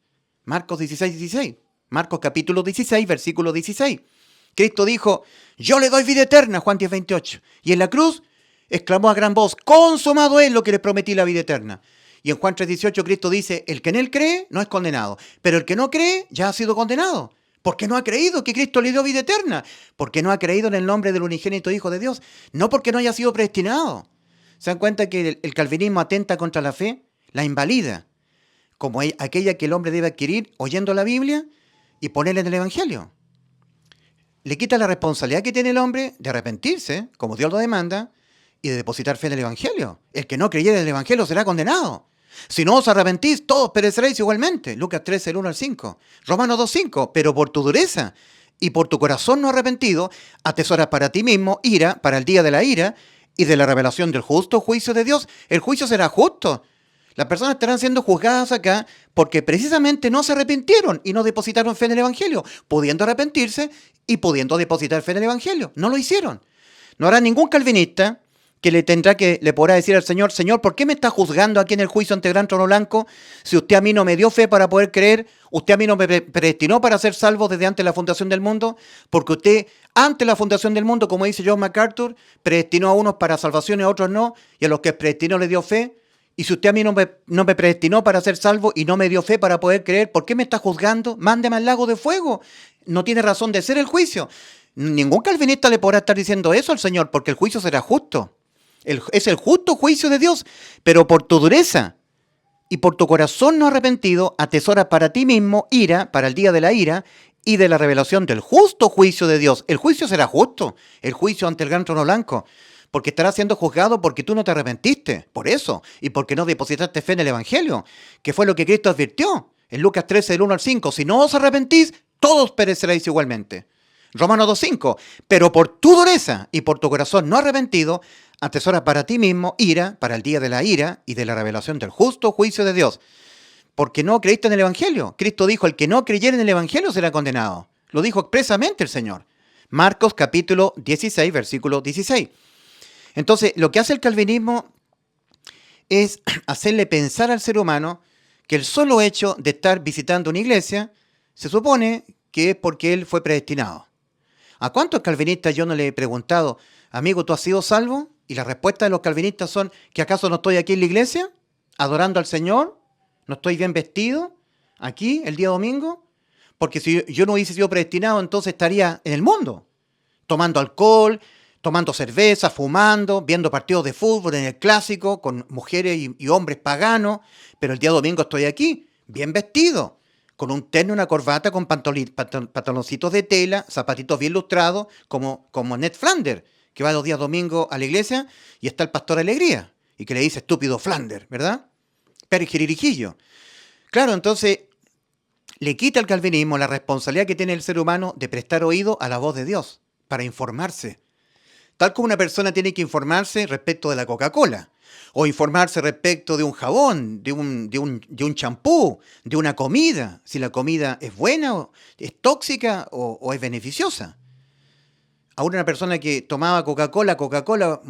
Speaker 1: Marcos 16, 16. Marcos capítulo 16, versículo 16. Cristo dijo, yo le doy vida eterna, Juan 10, 28. Y en la cruz exclamó a gran voz, consumado es lo que les prometí, la vida eterna. Y en Juan 3, 18 Cristo dice, el que en él cree no es condenado, pero el que no cree ya ha sido condenado. Porque no ha creído que Cristo le dio vida eterna. Porque no ha creído en el nombre del unigénito Hijo de Dios. No porque no haya sido predestinado. ¿Se dan cuenta que el calvinismo atenta contra la fe? La invalida. Como aquella que el hombre debe adquirir oyendo la Biblia y ponerla en el Evangelio. Le quita la responsabilidad que tiene el hombre de arrepentirse, como Dios lo demanda, y de depositar fe en el Evangelio. El que no creyere en el Evangelio será condenado. Si no os arrepentís, todos pereceréis igualmente. Lucas 13, el 1 al 5. Romanos 2, 5. Pero por tu dureza y por tu corazón no arrepentido, atesoras para ti mismo ira para el día de la ira y de la revelación del justo juicio de Dios. El juicio será justo. Las personas estarán siendo juzgadas acá porque precisamente no se arrepintieron y no depositaron fe en el Evangelio, pudiendo arrepentirse y pudiendo depositar fe en el Evangelio. No lo hicieron. No habrá ningún calvinista que le podrá decir al Señor, Señor, ¿por qué me está juzgando aquí en el juicio ante el gran trono blanco? Si usted a mí no me dio fe para poder creer, usted a mí no me predestinó para ser salvo desde antes de la fundación del mundo, porque usted, antes de la fundación del mundo, como dice John MacArthur, predestinó a unos para salvación y a otros no, y a los que predestinó le dio fe. Y si usted a mí no me predestinó para ser salvo y no me dio fe para poder creer, ¿por qué me está juzgando? Mándeme al lago de fuego. No tiene razón de ser el juicio. Ningún calvinista le podrá estar diciendo eso al Señor, porque el juicio será justo. Es el justo juicio de Dios, pero por tu dureza y por tu corazón no arrepentido, atesora para ti mismo ira para el día de la ira y de la revelación del justo juicio de Dios. El juicio será justo, el juicio ante el gran trono blanco, porque estará siendo juzgado porque tú no te arrepentiste, por eso, y porque no depositaste fe en el Evangelio, que fue lo que Cristo advirtió en Lucas 13, del 1 al 5. Si no os arrepentís, todos pereceréis igualmente. Romanos 2.5, pero por tu dureza y por tu corazón no arrepentido, atesora para ti mismo ira para el día de la ira y de la revelación del justo juicio de Dios. Porque no creíste en el Evangelio. Cristo dijo, el que no creyera en el Evangelio será condenado. Lo dijo expresamente el Señor. Marcos capítulo 16, versículo 16. Entonces, lo que hace el calvinismo es hacerle pensar al ser humano que el solo hecho de estar visitando una iglesia se supone que es porque él fue predestinado. ¿A cuántos calvinistas yo no le he preguntado, amigo, ¿tú has sido salvo? Y la respuesta de los calvinistas son, ¿que acaso no estoy aquí en la iglesia adorando al Señor? ¿No estoy bien vestido aquí el día domingo? Porque si yo no hubiese sido predestinado, entonces estaría en el mundo, tomando alcohol, tomando cerveza, fumando, viendo partidos de fútbol en el clásico, con mujeres y hombres paganos, pero el día domingo estoy aquí, bien vestido, con un terno y una corbata, con pantaloncitos de tela, zapatitos bien lustrados, como Ned Flanders, que va los días domingos a la iglesia y está el pastor Alegría, y que le dice estúpido Flanders, ¿verdad? Perijirijillo. Claro, entonces le quita al calvinismo la responsabilidad que tiene el ser humano de prestar oído a la voz de Dios, para informarse. Tal como una persona tiene que informarse respecto de la Coca-Cola, o informarse respecto de un jabón, de un champú, de una comida, si la comida es buena, o es tóxica o es beneficiosa. Aún una persona que tomaba Coca-Cola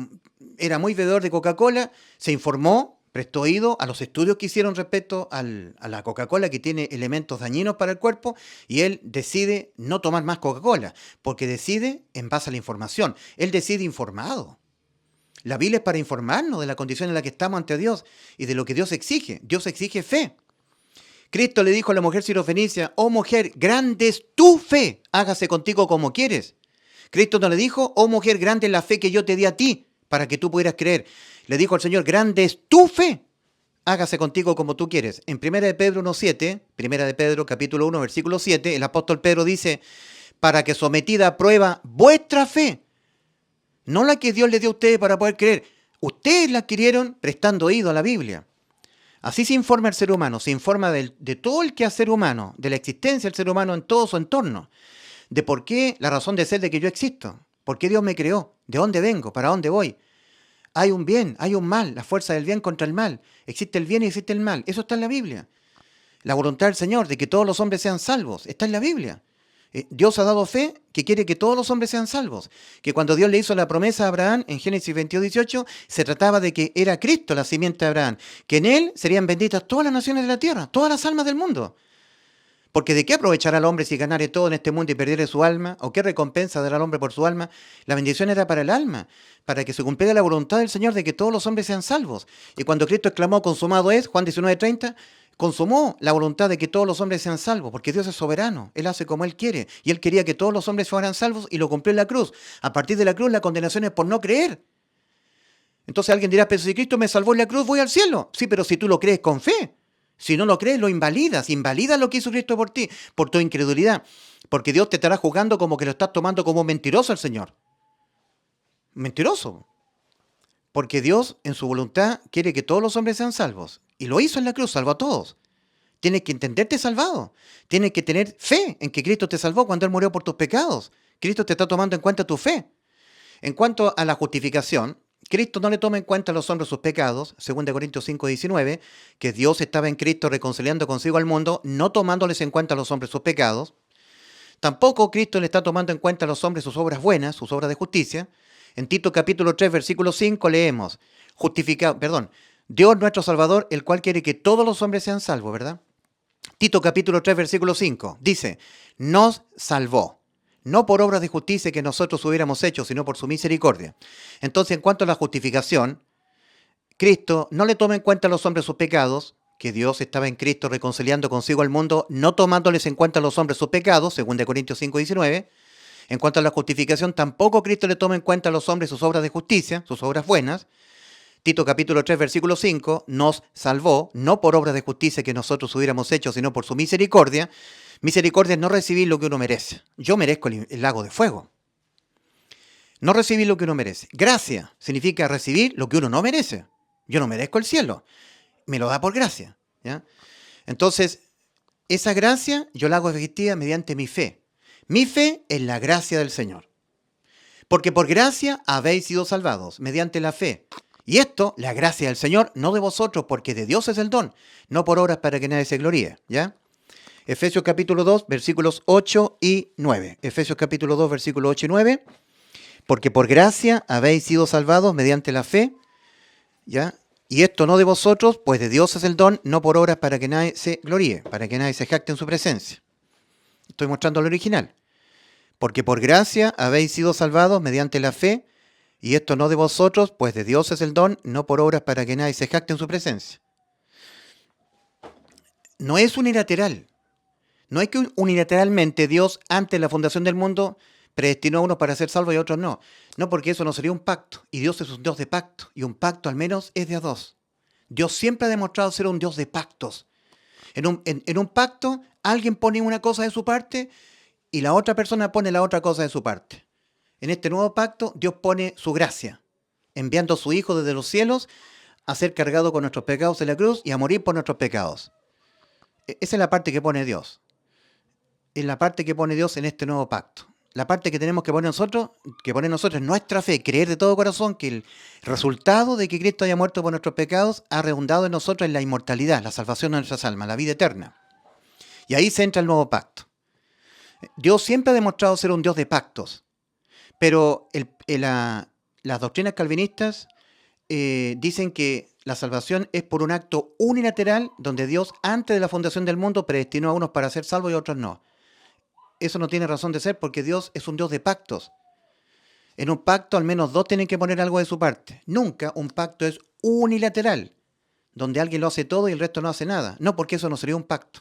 Speaker 1: era muy bebedor de Coca-Cola, se informó, prestó oído a los estudios que hicieron respecto a la Coca-Cola, que tiene elementos dañinos para el cuerpo, y él decide no tomar más Coca-Cola, porque decide en base a la información. Él decide informado. La Biblia es para informarnos de la condición en la que estamos ante Dios y de lo que Dios exige. Dios exige fe. Cristo le dijo a la mujer sirofenicia, oh mujer, grande es tu fe, hágase contigo como quieres. Cristo no le dijo, oh mujer, grande es la fe que yo te di a ti, para que tú pudieras creer. Le dijo al Señor, grande es tu fe, hágase contigo como tú quieres. En 1 de Pedro 1.7, 1 de Pedro capítulo 1, versículo 7, el apóstol Pedro dice, para que sometida a prueba vuestra fe, no la que Dios le dio a ustedes para poder creer, ustedes la adquirieron prestando oído a la Biblia. Así se informa el ser humano, se informa de todo el quehacer humano, de la existencia del ser humano en todo su entorno, de por qué, la razón de ser de que yo existo, por qué Dios me creó, de dónde vengo, para dónde voy. Hay un bien, hay un mal, la fuerza del bien contra el mal. Existe el bien y existe el mal. Eso está en la Biblia. La voluntad del Señor de que todos los hombres sean salvos está en la Biblia. Dios ha dado fe que quiere que todos los hombres sean salvos. Que cuando Dios le hizo la promesa a Abraham en Génesis 22:18, se trataba de que era Cristo la simiente de Abraham. Que en él serían benditas todas las naciones de la tierra, todas las almas del mundo. Porque ¿de qué aprovechará el hombre si ganare todo en este mundo y perdiere su alma? ¿O qué recompensa dará al hombre por su alma? La bendición era para el alma, para que se cumpliera la voluntad del Señor de que todos los hombres sean salvos. Y cuando Cristo exclamó, consumado es, Juan 19:30, consumó la voluntad de que todos los hombres sean salvos, porque Dios es soberano, Él hace como Él quiere. Y Él quería que todos los hombres fueran salvos y lo cumplió en la cruz. A partir de la cruz la condenación es por no creer. Entonces alguien dirá, pero si Cristo me salvó en la cruz, voy al cielo. Sí, pero si tú lo crees con fe. Si no lo crees, lo invalidas. Invalidas lo que hizo Cristo por ti, por tu incredulidad. Porque Dios te estará juzgando como que lo estás tomando como mentiroso al Señor. Mentiroso. Porque Dios, en su voluntad, quiere que todos los hombres sean salvos. Y lo hizo en la cruz, salvó a todos. Tienes que entenderte salvado. Tienes que tener fe en que Cristo te salvó cuando Él murió por tus pecados. Cristo te está tomando en cuenta tu fe. En cuanto a la justificación, Cristo no le toma en cuenta a los hombres sus pecados, 2 Corintios 5:19, que Dios estaba en Cristo reconciliando consigo al mundo, no tomándoles en cuenta a los hombres sus pecados. Tampoco Cristo le está tomando en cuenta a los hombres sus obras buenas, sus obras de justicia. En Tito capítulo 3, versículo 5 leemos, Dios nuestro Salvador, el cual quiere que todos los hombres sean salvos, ¿verdad? Tito capítulo 3, versículo 5, dice, nos salvó. No por obras de justicia que nosotros hubiéramos hecho, sino por su misericordia. Entonces, en cuanto a la justificación, Cristo no le toma en cuenta a los hombres sus pecados, que Dios estaba en Cristo reconciliando consigo al mundo, no tomándoles en cuenta a los hombres sus pecados, 2 Corintios 5:19, En cuanto a la justificación, tampoco Cristo le toma en cuenta a los hombres sus obras de justicia, sus obras buenas. Tito capítulo 3, versículo 5, nos salvó, no por obras de justicia que nosotros hubiéramos hecho, sino por su misericordia. Misericordia es no recibir lo que uno merece. Yo merezco el lago de fuego. No recibir lo que uno merece. Gracia significa recibir lo que uno no merece. Yo no merezco el cielo. Me lo da por gracia. ¿Ya? Entonces, esa gracia yo la hago efectiva mediante mi fe. Mi fe es la gracia del Señor. Porque por gracia habéis sido salvados, mediante la fe. Y esto, la gracia del Señor, no de vosotros, porque de Dios es el don, no por obras para que nadie se gloríe. ¿Ya? Efesios capítulo 2, versículos 8 y 9. Efesios capítulo 2, versículos 8 y 9. Porque por gracia habéis sido salvados mediante la fe. ¿Ya? Y esto no de vosotros, pues de Dios es el don, no por obras para que nadie se gloríe, para que nadie se jacte en su presencia. Estoy mostrando el original. Porque por gracia habéis sido salvados mediante la fe, y esto no de vosotros, pues de Dios es el don, no por obras para que nadie se jacte en su presencia. No es unilateral. No es que unilateralmente Dios, antes de la fundación del mundo, predestinó a unos para ser salvos y a otros no. No, porque eso no sería un pacto. Y Dios es un Dios de pacto. Y un pacto al menos es de a dos. Dios siempre ha demostrado ser un Dios de pactos. En un pacto, alguien pone una cosa de su parte y la otra persona pone la otra cosa de su parte. En este nuevo pacto, Dios pone su gracia, enviando a su Hijo desde los cielos a ser cargado con nuestros pecados en la cruz y a morir por nuestros pecados. Esa es la parte que pone Dios. Es la parte que pone Dios en este nuevo pacto. La parte que tenemos que poner nosotros es nuestra fe, creer de todo corazón que el resultado de que Cristo haya muerto por nuestros pecados ha redundado en nosotros en la inmortalidad, la salvación de nuestras almas, la vida eterna. Y ahí se entra el nuevo pacto. Dios siempre ha demostrado ser un Dios de pactos, pero las doctrinas calvinistas dicen que la salvación es por un acto unilateral donde Dios antes de la fundación del mundo predestinó a unos para ser salvos y a otros no. Eso no tiene razón de ser porque Dios es un Dios de pactos. En un pacto al menos dos tienen que poner algo de su parte. Nunca un pacto es unilateral, donde alguien lo hace todo y el resto no hace nada. No, porque eso no sería un pacto.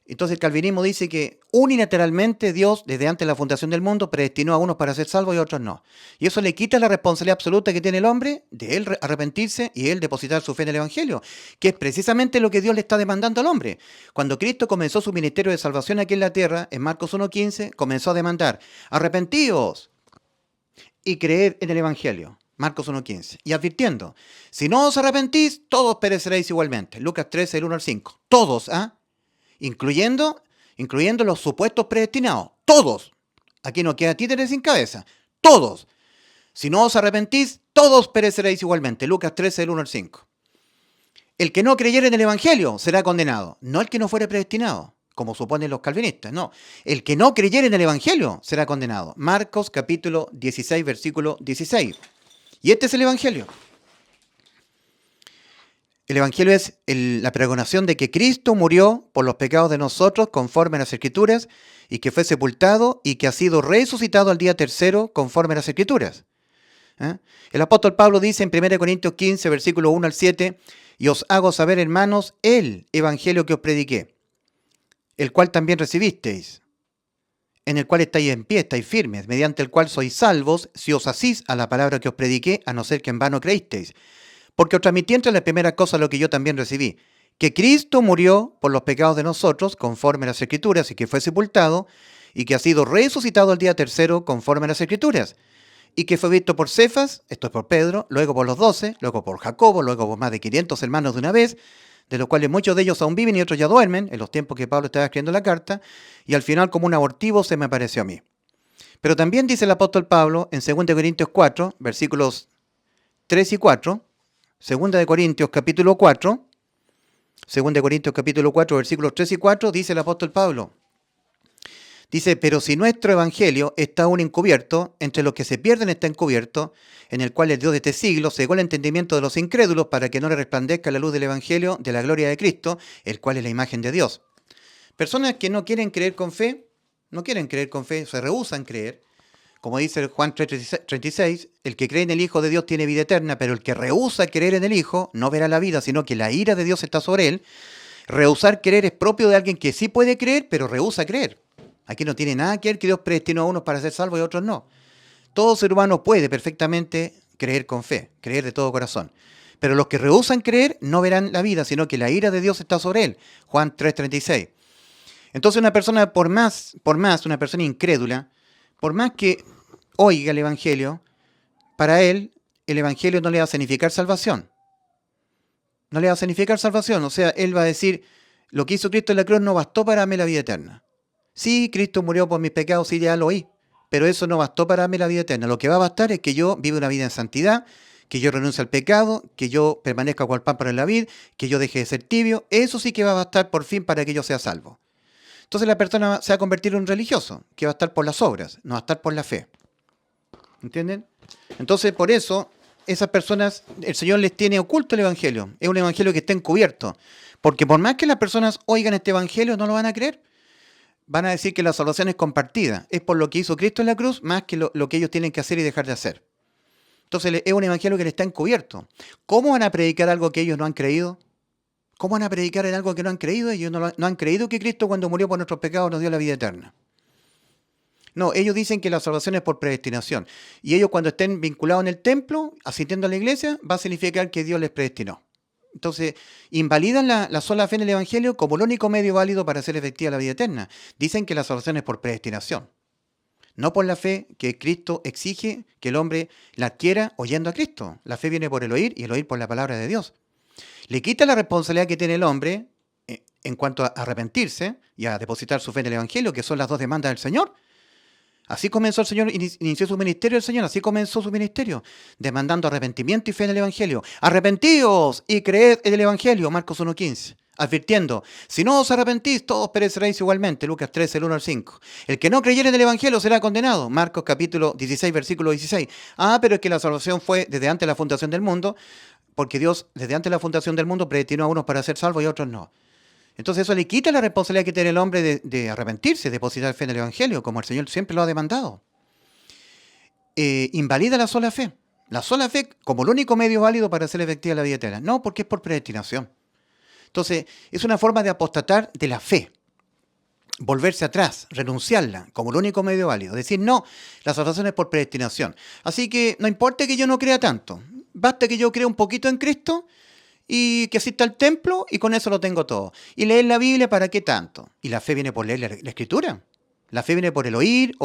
Speaker 1: Entonces el calvinismo dice que unilateralmente Dios, desde antes de la fundación del mundo, predestinó a unos para ser salvos y a otros no. Y eso le quita la responsabilidad absoluta que tiene el hombre de él arrepentirse y él depositar su fe en el Evangelio, que es precisamente lo que Dios le está demandando al hombre. Cuando Cristo comenzó su ministerio de salvación aquí en la tierra, en Marcos 1:15, comenzó a demandar: arrepentíos y creed en el Evangelio. Marcos 1:15. Y advirtiendo: si no os arrepentís, todos pereceréis igualmente. Lucas 13, el 1 al 5. Todos, Incluyendo los supuestos predestinados. Todos. Aquí no queda títere sin cabeza. Todos. Si no os arrepentís, todos pereceréis igualmente. Lucas 13, el 1 al 5. El que no creyere en el Evangelio será condenado. No el que no fuere predestinado, como suponen los calvinistas. No. El que no creyere en el Evangelio será condenado. Marcos capítulo 16, versículo 16. Y este es el Evangelio. El Evangelio es la pregonación de que Cristo murió por los pecados de nosotros conforme a las Escrituras y que fue sepultado y que ha sido resucitado al día tercero conforme a las Escrituras. El apóstol Pablo dice en 1 Corintios 15, versículo 1 al 7, y os hago saber, hermanos, el Evangelio que os prediqué, el cual también recibisteis, en el cual estáis en pie, estáis firmes, mediante el cual sois salvos, si os asís a la palabra que os prediqué, a no ser que en vano creísteis. Porque os transmití entre las primeras cosas lo que yo también recibí, que Cristo murió por los pecados de nosotros, conforme a las Escrituras, y que fue sepultado, y que ha sido resucitado el día tercero, conforme a las Escrituras, y que fue visto por Cefas, esto es por Pedro, luego por los 12, luego por Jacobo, luego por más de 500 hermanos de una vez, de los cuales muchos de ellos aún viven y otros ya duermen, en los tiempos que Pablo estaba escribiendo la carta, y al final como un abortivo se me apareció a mí. Pero también dice el apóstol Pablo en 2 Corintios 4, versículos 3 y 4, 2 Corintios capítulo 4, versículos 3 y 4, dice el apóstol Pablo. Dice: pero si nuestro evangelio está aún encubierto, entre los que se pierden está encubierto, en el cual el Dios de este siglo cegó el entendimiento de los incrédulos para que no le resplandezca la luz del evangelio de la gloria de Cristo, el cual es la imagen de Dios. Personas que no quieren creer con fe, se rehúsan creer. Como dice Juan 3:36, el que cree en el Hijo de Dios tiene vida eterna, pero el que rehúsa creer en el Hijo no verá la vida, sino que la ira de Dios está sobre él. Rehusar creer es propio de alguien que sí puede creer, pero rehúsa creer. Aquí no tiene nada que ver que Dios predestinó a unos para ser salvos y a otros no. Todo ser humano puede perfectamente creer con fe, creer de todo corazón. Pero los que rehúsan creer no verán la vida, sino que la ira de Dios está sobre él. Juan 3:36. Entonces una persona, una persona incrédula, por más que oiga el Evangelio, para él el Evangelio no le va a significar salvación. No le va a significar salvación. O sea, él va a decir, lo que hizo Cristo en la cruz no bastó para darme la vida eterna. Sí, Cristo murió por mis pecados, sí, ya lo oí, pero eso no bastó para darme la vida eterna. Lo que va a bastar es que yo viva una vida en santidad, que yo renuncie al pecado, que yo permanezca cual pámpano en la vid, que yo deje de ser tibio. Eso sí que va a bastar por fin para que yo sea salvo. Entonces la persona se va a convertir en un religioso, que va a estar por las obras, no va a estar por la fe. ¿Entienden? Entonces, por eso, esas personas, el Señor les tiene oculto el Evangelio. Es un Evangelio que está encubierto. Porque por más que las personas oigan este Evangelio, no lo van a creer. Van a decir que la salvación es compartida. Es por lo que hizo Cristo en la cruz, más que lo que ellos tienen que hacer y dejar de hacer. Entonces, es un Evangelio que les está encubierto. ¿Cómo van a predicar algo que ellos no han creído? ¿Cómo van a predicar en algo que no han creído? Ellos no han creído que Cristo, cuando murió por nuestros pecados, nos dio la vida eterna. No, ellos dicen que la salvación es por predestinación. Y ellos, cuando estén vinculados en el templo, asistiendo a la iglesia, va a significar que Dios les predestinó. Entonces, invalidan la sola fe en el Evangelio como el único medio válido para hacer efectiva la vida eterna. Dicen que la salvación es por predestinación, no por la fe que Cristo exige que el hombre la adquiera oyendo a Cristo. La fe viene por el oír y el oír por la palabra de Dios. Le quita la responsabilidad que tiene el hombre en cuanto a arrepentirse y a depositar su fe en el Evangelio, que son las dos demandas del Señor. Así comenzó el Señor, inició su ministerio el Señor, así comenzó su ministerio, demandando arrepentimiento y fe en el Evangelio. Arrepentíos y creed en el Evangelio, Marcos 1:15. Advirtiendo, si no os arrepentís, todos pereceréis igualmente, Lucas 13, el 1 al 5. El que no creyere en el Evangelio será condenado, Marcos capítulo 16, versículo 16. Pero es que la salvación fue desde antes de la fundación del mundo, porque Dios desde antes de la fundación del mundo predestinó a unos para ser salvos y a otros no. Entonces eso le quita la responsabilidad que tiene el hombre de arrepentirse, de depositar fe en el Evangelio, como el Señor siempre lo ha demandado. Invalida la sola fe. La sola fe como el único medio válido para hacer efectiva la vida eterna. No, porque es por predestinación. Entonces, es una forma de apostatar de la fe. Volverse atrás, renunciarla como el único medio válido. Decir, no, la salvación es por predestinación. Así que no importa que yo no crea tanto. Basta que yo crea un poquito en Cristo y que asista al templo y con eso lo tengo todo. Y leer la Biblia, ¿para qué tanto? Y la fe viene por leer la Escritura. La fe viene por el oír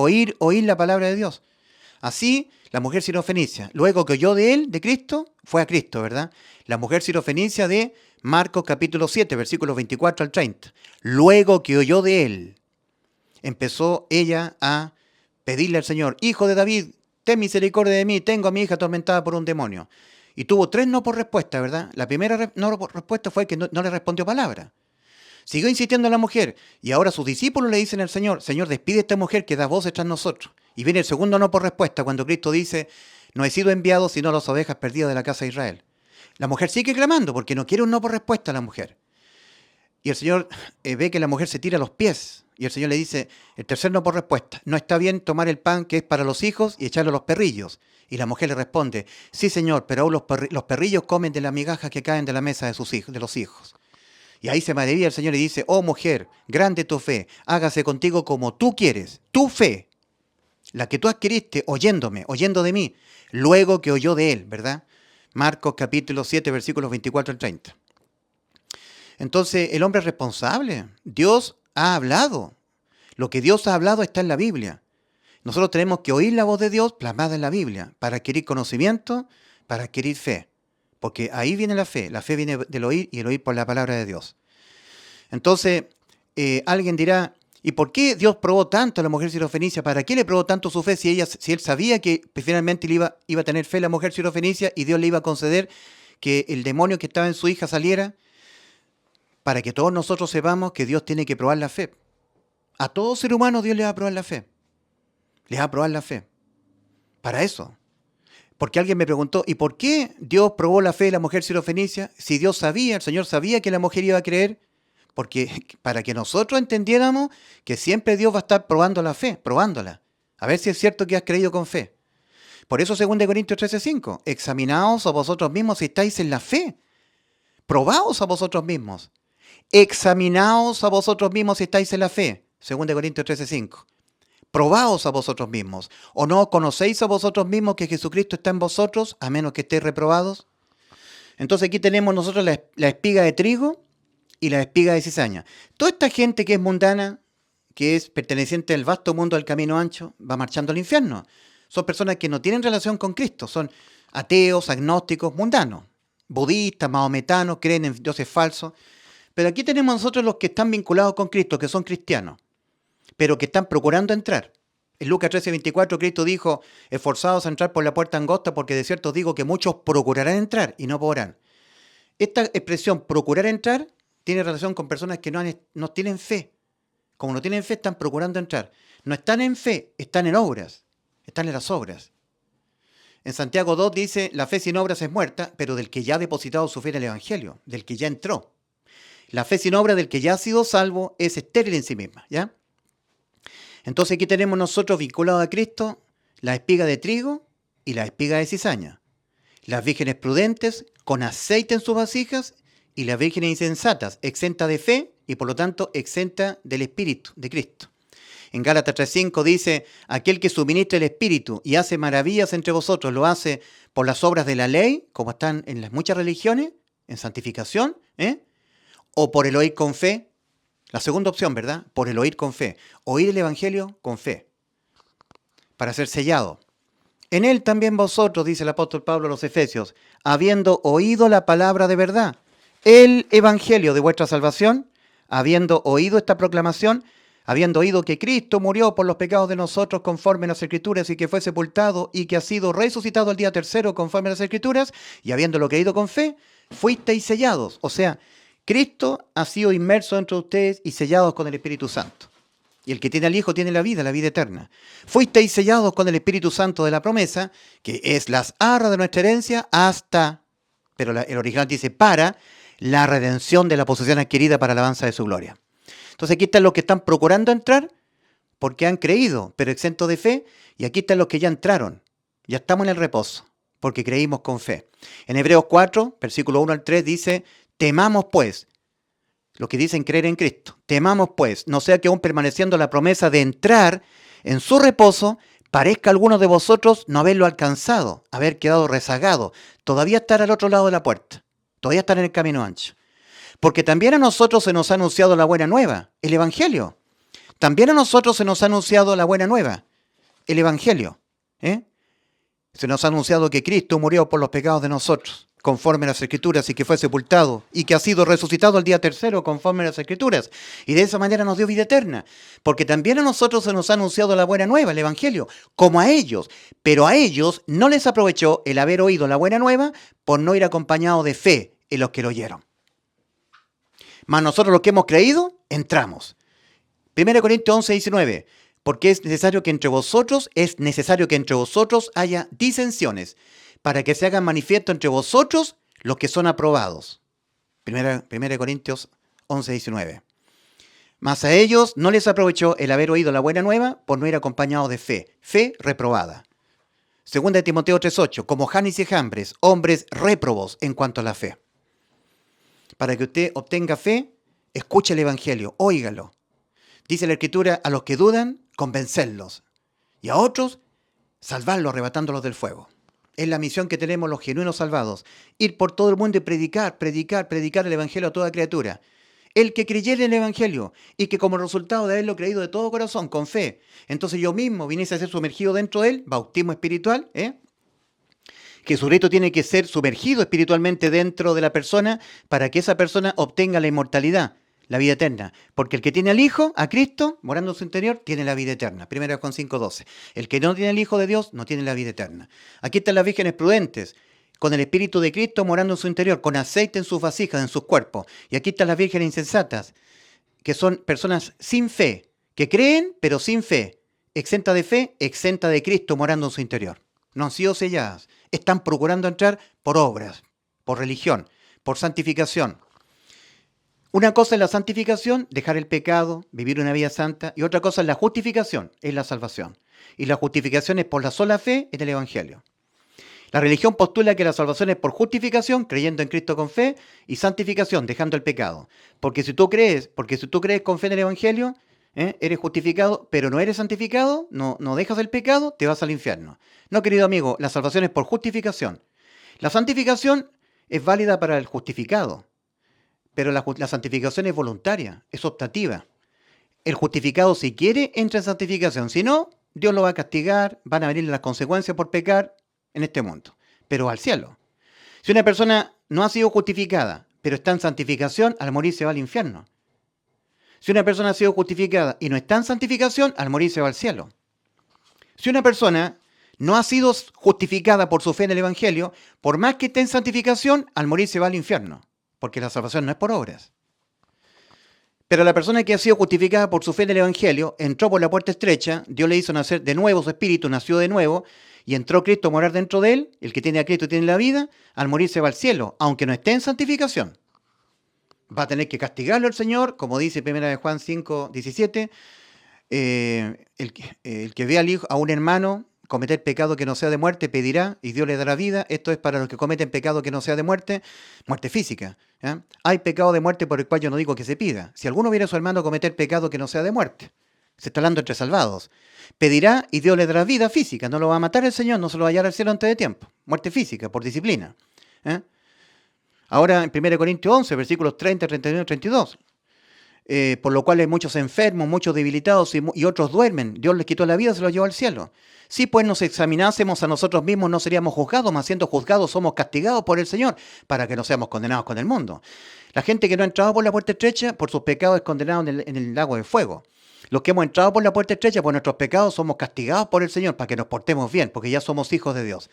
Speaker 1: la palabra de Dios. Así, la mujer sirofenicia, luego que oyó de él, de Cristo, fue a Cristo, ¿verdad? La mujer sirofenicia de Marcos capítulo 7, versículos 24 al 30. Luego que oyó de él, empezó ella a pedirle al Señor, Hijo de David, ten misericordia de mí, tengo a mi hija atormentada por un demonio. Y tuvo 3 no por respuesta, ¿verdad? La primera no por respuesta fue que no le respondió palabra. Siguió insistiendo a la mujer y ahora sus discípulos le dicen al Señor, Señor, despide a esta mujer que da voces tras nosotros. Y viene el segundo no por respuesta cuando Cristo dice, no he sido enviado sino a las ovejas perdidas de la casa de Israel. La mujer sigue clamando porque no quiere un no por respuesta a la mujer. Y el Señor ve que la mujer se tira a los pies. Y el Señor le dice, el tercer no por respuesta, no está bien tomar el pan que es para los hijos y echarlo a los perrillos. Y la mujer le responde, sí Señor, pero aún los perrillos comen de las migajas que caen de la mesa de los hijos. Y ahí se maravilla el Señor y dice, oh mujer, grande tu fe, hágase contigo como tú quieres, tu fe, la que tú adquiriste oyendo de mí, luego que oyó de él, ¿verdad? Marcos capítulo 7, versículos 24 al 30. Entonces, el hombre es responsable. Dios ha hablado. Lo que Dios ha hablado está en la Biblia. Nosotros tenemos que oír la voz de Dios plasmada en la Biblia para adquirir conocimiento, para adquirir fe. Porque ahí viene la fe. La fe viene del oír y el oír por la palabra de Dios. Entonces, alguien dirá, ¿y por qué Dios probó tanto a la mujer sirofenicia? ¿Para qué le probó tanto su fe si él sabía que finalmente iba a tener fe la mujer sirofenicia y Dios le iba a conceder que el demonio que estaba en su hija saliera? Para que todos nosotros sepamos que Dios tiene que probar la fe. A todo ser humano Dios le va a probar la fe. Le va a probar la fe. Para eso. Porque alguien me preguntó, ¿y por qué Dios probó la fe de la mujer sirofenicia? Si Dios sabía, el Señor sabía que la mujer iba a creer. Porque para que nosotros entendiéramos que siempre Dios va a estar probando la fe, probándola. A ver si es cierto que has creído con fe. Por eso 2 Corintios 13:5, examinaos a vosotros mismos si estáis en la fe. Probaos a vosotros mismos. Examinaos a vosotros mismos si estáis en la fe. 2 Corintios 13:5. Probaos a vosotros mismos. ¿O no conocéis a vosotros mismos que Jesucristo está en vosotros, a menos que estéis reprobados? Entonces aquí tenemos nosotros la espiga de trigo y la espiga de cizaña. Toda esta gente que es mundana, que es perteneciente al vasto mundo del camino ancho, va marchando al infierno. Son personas que no tienen relación con Cristo, son ateos, agnósticos, mundanos, budistas, mahometanos, creen en dioses falsos. Pero aquí tenemos nosotros los que están vinculados con Cristo, que son cristianos, pero que están procurando entrar. En Lucas 13:24 Cristo dijo, esforzados a entrar por la puerta angosta, porque de cierto os digo que muchos procurarán entrar y no podrán. Esta expresión, procurar entrar, tiene relación con personas que no tienen fe. Como no tienen fe, están procurando entrar. No están en fe, están en obras. Están en las obras. En Santiago 2 dice, la fe sin obras es muerta, pero del que ya ha depositado su fe en el Evangelio, del que ya entró. La fe sin obra del que ya ha sido salvo es estéril en sí misma, ¿ya? Entonces aquí tenemos nosotros vinculados a Cristo la espiga de trigo y la espiga de cizaña. Las vírgenes prudentes con aceite en sus vasijas y las vírgenes insensatas, exenta de fe y por lo tanto exenta del Espíritu de Cristo. En Gálatas 3:5 dice, aquel que suministra el Espíritu y hace maravillas entre vosotros, lo hace por las obras de la ley, como están en las muchas religiones, en santificación, o por el oír con fe. La segunda opción, ¿verdad? Por el oír con fe. Oír el Evangelio con fe, para ser sellado. En él también vosotros, dice el apóstol Pablo a los Efesios, habiendo oído la palabra de verdad, el Evangelio de vuestra salvación, habiendo oído esta proclamación, habiendo oído que Cristo murió por los pecados de nosotros conforme a las Escrituras y que fue sepultado y que ha sido resucitado al día tercero conforme a las Escrituras, y habiéndolo creído con fe, fuisteis sellados. O sea, Cristo ha sido inmerso entre ustedes y sellados con el Espíritu Santo. Y el que tiene al Hijo tiene la vida eterna. Fuisteis sellados con el Espíritu Santo de la promesa, que es las arras de nuestra herencia hasta, pero el original dice para, la redención de la posesión adquirida para la alabanza de su gloria. Entonces aquí están los que están procurando entrar porque han creído, pero exentos de fe, y aquí están los que ya entraron. Ya estamos en el reposo, porque creímos con fe. En Hebreos 4, versículo 1 al 3 dice, temamos pues, los que dicen creer en Cristo, temamos pues, no sea que aún permaneciendo la promesa de entrar en su reposo, parezca a alguno de vosotros no haberlo alcanzado, haber quedado rezagado, todavía estar al otro lado de la puerta, todavía estar en el camino ancho. Porque también a nosotros se nos ha anunciado la buena nueva, el Evangelio. También a nosotros se nos ha anunciado la buena nueva, el Evangelio. Se nos ha anunciado que Cristo murió por los pecados de nosotros, conforme a las Escrituras, y que fue sepultado, y que ha sido resucitado al día tercero, conforme a las Escrituras. Y de esa manera nos dio vida eterna. Porque también a nosotros se nos ha anunciado la buena nueva, el Evangelio, como a ellos. Pero a ellos no les aprovechó el haber oído la buena nueva por no ir acompañado de fe en los que lo oyeron. Mas nosotros los que hemos creído, entramos. 1 Corintios 11:19. Porque es necesario que entre vosotros haya disensiones, para que se hagan manifiesto entre vosotros los que son aprobados. 1 Corintios 11:19. Mas a ellos no les aprovechó el haber oído la buena nueva por no ir acompañados de fe reprobada. 2 Timoteo 3:8. Como Janes y Jambres, hombres réprobos en cuanto a la fe. Para que usted obtenga fe, escuche el Evangelio, óigalo. Dice la Escritura, a los que dudan, convencerlos. Y a otros, salvarlos, arrebatándolos del fuego. Es la misión que tenemos los genuinos salvados. Ir por todo el mundo y predicar el Evangelio a toda criatura. El que creyere en el Evangelio y que como resultado de haberlo creído de todo corazón, con fe, entonces yo mismo viniese a ser sumergido dentro de él, bautismo espiritual, Jesucristo tiene que ser sumergido espiritualmente dentro de la persona para que esa persona obtenga la inmortalidad, la vida eterna. Porque el que tiene al Hijo, a Cristo, morando en su interior, tiene la vida eterna. 1 Juan 5:12. El que no tiene al Hijo de Dios, no tiene la vida eterna. Aquí están las vírgenes prudentes, con el Espíritu de Cristo morando en su interior, con aceite en sus vasijas, en sus cuerpos. Y aquí están las vírgenes insensatas, que son personas sin fe, que creen, pero sin fe. Exenta de fe, exenta de Cristo morando en su interior. No han sido selladas. Están procurando entrar por obras, por religión, por santificación. Una cosa es la santificación, dejar el pecado, vivir una vida santa, y otra cosa es la justificación, es la salvación. Y la justificación es por la sola fe en el Evangelio. La religión postula que la salvación es por justificación, creyendo en Cristo con fe, y santificación, dejando el pecado. Porque si tú crees con fe en el Evangelio, Eres justificado, pero no eres santificado, no dejas el pecado, te vas al infierno. No, querido amigo, la salvación es por justificación. La santificación es válida para el justificado, pero la santificación es voluntaria, es optativa. El justificado, si quiere, entra en santificación. Si no, Dios lo va a castigar, van a venir las consecuencias por pecar en este mundo, pero al cielo. Si una persona no ha sido justificada, pero está en santificación, al morir se va al infierno. Si una persona ha sido justificada y no está en santificación, al morir se va al cielo. Si una persona no ha sido justificada por su fe en el Evangelio, por más que esté en santificación, al morir se va al infierno, porque la salvación no es por obras. Pero la persona que ha sido justificada por su fe en el Evangelio, entró por la puerta estrecha, Dios le hizo nacer de nuevo, su espíritu nació de nuevo, y entró Cristo a morar dentro de él, el que tiene a Cristo tiene la vida, al morir se va al cielo, aunque no esté en santificación. Va a tener que castigarlo el Señor, como dice 1 Juan 5, 17, el que ve al hijo, a un hermano cometer pecado que no sea de muerte, pedirá y Dios le dará vida. Esto es para los que cometen pecado que no sea de muerte, muerte física. ¿Ya? Hay pecado de muerte por el cual yo no digo que se pida. Si alguno viera a su hermano cometer pecado que no sea de muerte, se está hablando entre salvados, pedirá y Dios le dará vida física. No lo va a matar el Señor, no se lo va a hallar al cielo antes de tiempo. Muerte física, por disciplina. Ahora en 1 Corintios 11, versículos 30, 31 y 32. Por lo cual hay muchos enfermos, muchos debilitados y otros duermen. Dios les quitó la vida, se los llevó al cielo. Si pues nos examinásemos a nosotros mismos, no seríamos juzgados, mas siendo juzgados somos castigados por el Señor, para que no seamos condenados con el mundo. La gente que no ha entrado por la puerta estrecha, por sus pecados es condenado en el lago de fuego. Los que hemos entrado por la puerta estrecha, por nuestros pecados, somos castigados por el Señor, para que nos portemos bien, porque ya somos hijos de Dios.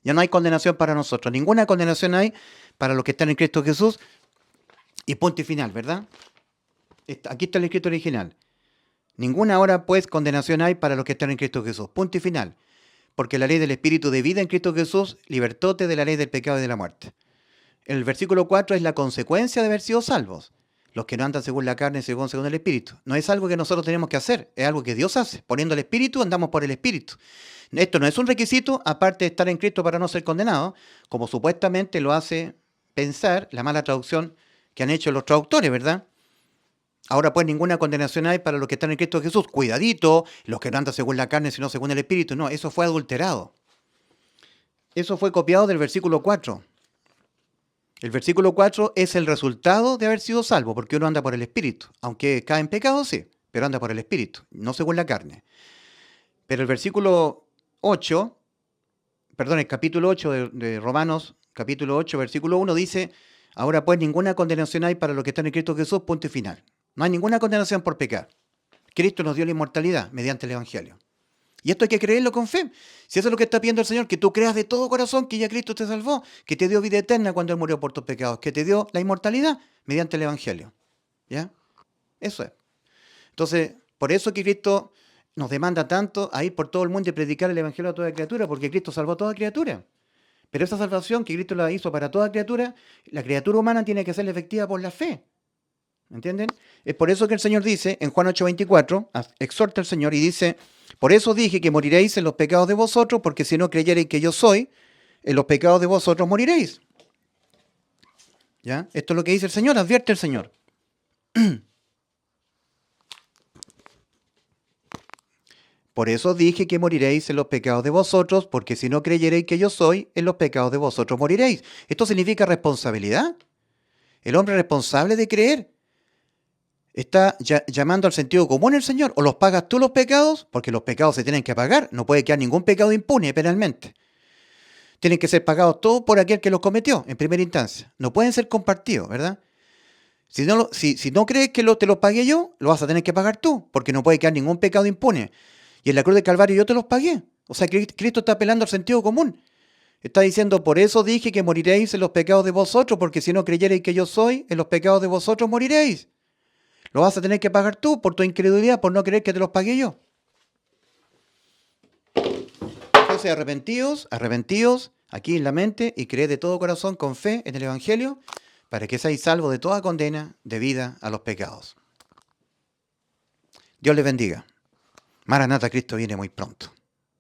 Speaker 1: Ya no hay condenación para nosotros, ninguna condenación hay para los que están en Cristo Jesús. Y punto y final, ¿verdad? Aquí está el escrito original. Ninguna hora, pues, condenación hay para los que están en Cristo Jesús. Punto y final. Porque la ley del Espíritu de vida en Cristo Jesús libertóte de la ley del pecado y de la muerte. El versículo 4 es la consecuencia de haber sido salvos. Los que no andan según la carne, según el Espíritu. No es algo que nosotros tenemos que hacer, es algo que Dios hace. Poniendo el Espíritu, andamos por el Espíritu. Esto no es un requisito, aparte de estar en Cristo para no ser condenado, como supuestamente lo hace pensar la mala traducción que han hecho los traductores, ¿verdad? Ahora pues ninguna condenación hay para los que están en Cristo Jesús. Cuidadito, los que no andan según la carne, sino según el Espíritu. No, eso fue adulterado. Eso fue copiado del versículo 4. El versículo 4 es el resultado de haber sido salvo, porque uno anda por el Espíritu. Aunque cae en pecado, sí, pero anda por el Espíritu, no según la carne. Pero el versículo 8, perdón, el capítulo 8 de Romanos, capítulo 8, versículo 1, dice, ahora pues ninguna condenación hay para los que están en Cristo Jesús, punto y final. No hay ninguna condenación por pecar. Cristo nos dio la inmortalidad mediante el Evangelio. Y esto hay que creerlo con fe. Si eso es lo que está pidiendo el Señor, que tú creas de todo corazón que ya Cristo te salvó, que te dio vida eterna cuando Él murió por tus pecados, que te dio la inmortalidad mediante el Evangelio. ¿Ya? Eso es. Entonces, por eso que Cristo nos demanda tanto a ir por todo el mundo y predicar el Evangelio a toda criatura, porque Cristo salvó a toda criatura. Pero esa salvación que Cristo la hizo para toda criatura, la criatura humana tiene que ser efectiva por la fe. ¿Entienden? Es por eso que el Señor dice, en Juan 8:24, exhorta al Señor y dice, por eso dije que moriréis en los pecados de vosotros, porque si no creyereis que yo soy, en los pecados de vosotros moriréis. ¿Ya? Esto es lo que dice el Señor, advierte el Señor. Por eso dije que moriréis en los pecados de vosotros, porque si no creyereis que yo soy, en los pecados de vosotros moriréis. Esto significa responsabilidad. El hombre es responsable de creer. Está llamando al sentido común el Señor. O los pagas tú los pecados, porque los pecados se tienen que pagar. No puede quedar ningún pecado impune penalmente. Tienen que ser pagados todos por aquel que los cometió en primera instancia. No pueden ser compartidos, ¿verdad? Si no crees que te los pagué yo, lo vas a tener que pagar tú, porque no puede quedar ningún pecado impune. Y en la cruz del Calvario yo te los pagué. O sea, Cristo está apelando al sentido común. Está diciendo, por eso dije que moriréis en los pecados de vosotros, porque si no creyereis que yo soy, en los pecados de vosotros moriréis. Lo vas a tener que pagar tú por tu incredulidad, por no creer que te los pagué yo. Entonces, arrepentíos aquí en la mente y creed de todo corazón con fe en el Evangelio para que seáis salvos de toda condena debida a los pecados. Dios les bendiga. Maranata, Cristo viene muy pronto.